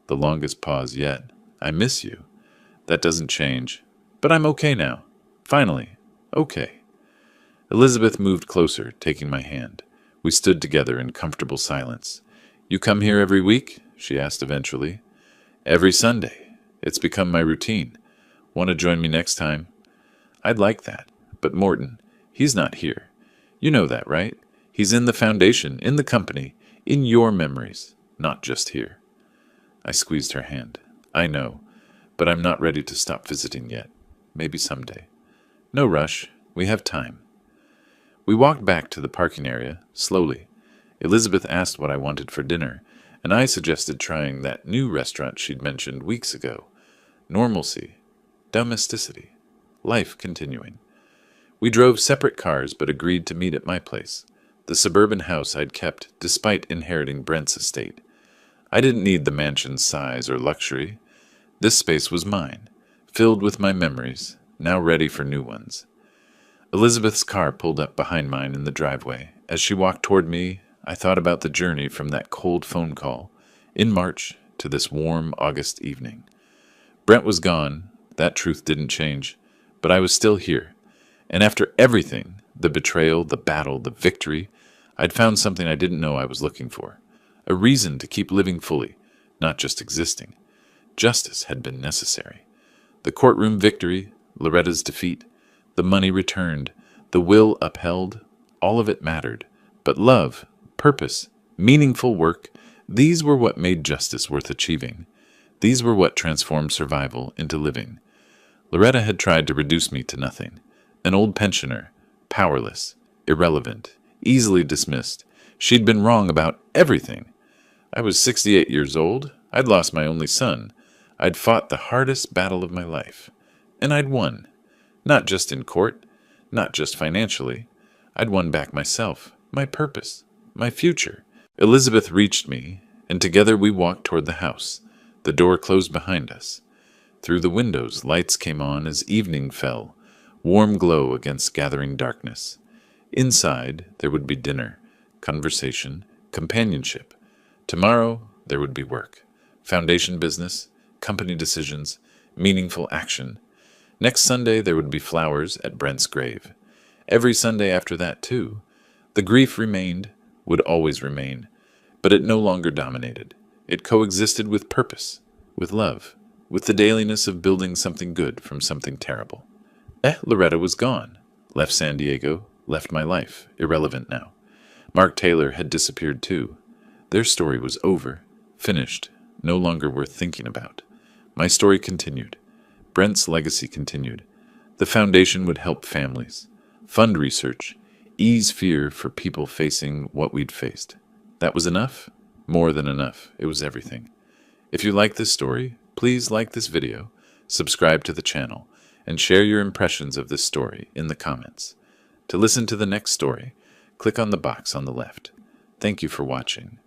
The longest pause yet. I miss you. That doesn't change. But I'm okay now. Finally, okay. Elizabeth moved closer, taking my hand. We stood together in comfortable silence. You come here every week? She asked eventually. Every Sunday. It's become my routine. Want to join me next time? I'd like that. But Morton, he's not here. You know that, right? He's in the foundation, in the company, in your memories, not just here. I squeezed her hand. I know, but I'm not ready to stop visiting yet. Maybe someday. No rush. We have time. We walked back to the parking area, slowly. Elizabeth asked what I wanted for dinner, and I suggested trying that new restaurant she'd mentioned weeks ago. Normalcy. Domesticity. Life continuing. We drove separate cars but agreed to meet at my place, the suburban house I'd kept despite inheriting Brent's estate. I didn't need the mansion's size or luxury. This space was mine, filled with my memories, now ready for new ones. Elizabeth's car pulled up behind mine in the driveway. As she walked toward me, I thought about the journey from that cold phone call in March to this warm August evening. Brent was gone. That truth didn't change, but I was still here. And after everything, the betrayal, the battle, the victory, I'd found something I didn't know I was looking for. A reason to keep living fully, not just existing. Justice had been necessary. The courtroom victory, Loretta's defeat, the money returned, the will upheld, all of it mattered. But love, purpose, meaningful work, these were what made justice worth achieving. These were what transformed survival into living. Loretta had tried to reduce me to nothing. An old pensioner, powerless, irrelevant, easily dismissed. She'd been wrong about everything. I was 68 years old. I'd lost my only son. I'd fought the hardest battle of my life. And I'd won. Not just in court, not just financially. I'd won back myself, my purpose, my future. Elizabeth reached me, and together we walked toward the house. The door closed behind us. Through the windows, lights came on as evening fell, warm glow against gathering darkness. Inside, there would be dinner, conversation, companionship. Tomorrow, there would be work, foundation business, company decisions, meaningful action. Next Sunday, there would be flowers at Brent's grave. Every Sunday after that, too. The grief remained, would always remain, but it no longer dominated. It coexisted with purpose, with love, with the dailiness of building something good from something terrible. Loretta was gone. Left San Diego, left my life, irrelevant now. Mark Taylor had disappeared too. Their story was over, finished, no longer worth thinking about. My story continued. Brent's legacy continued. The foundation would help families, fund research, ease fear for people facing what we'd faced. That was enough? More than enough. It was everything. If you like this story, please like this video, subscribe to the channel, and share your impressions of this story in the comments. To listen to the next story, click on the box on the left. Thank you for watching.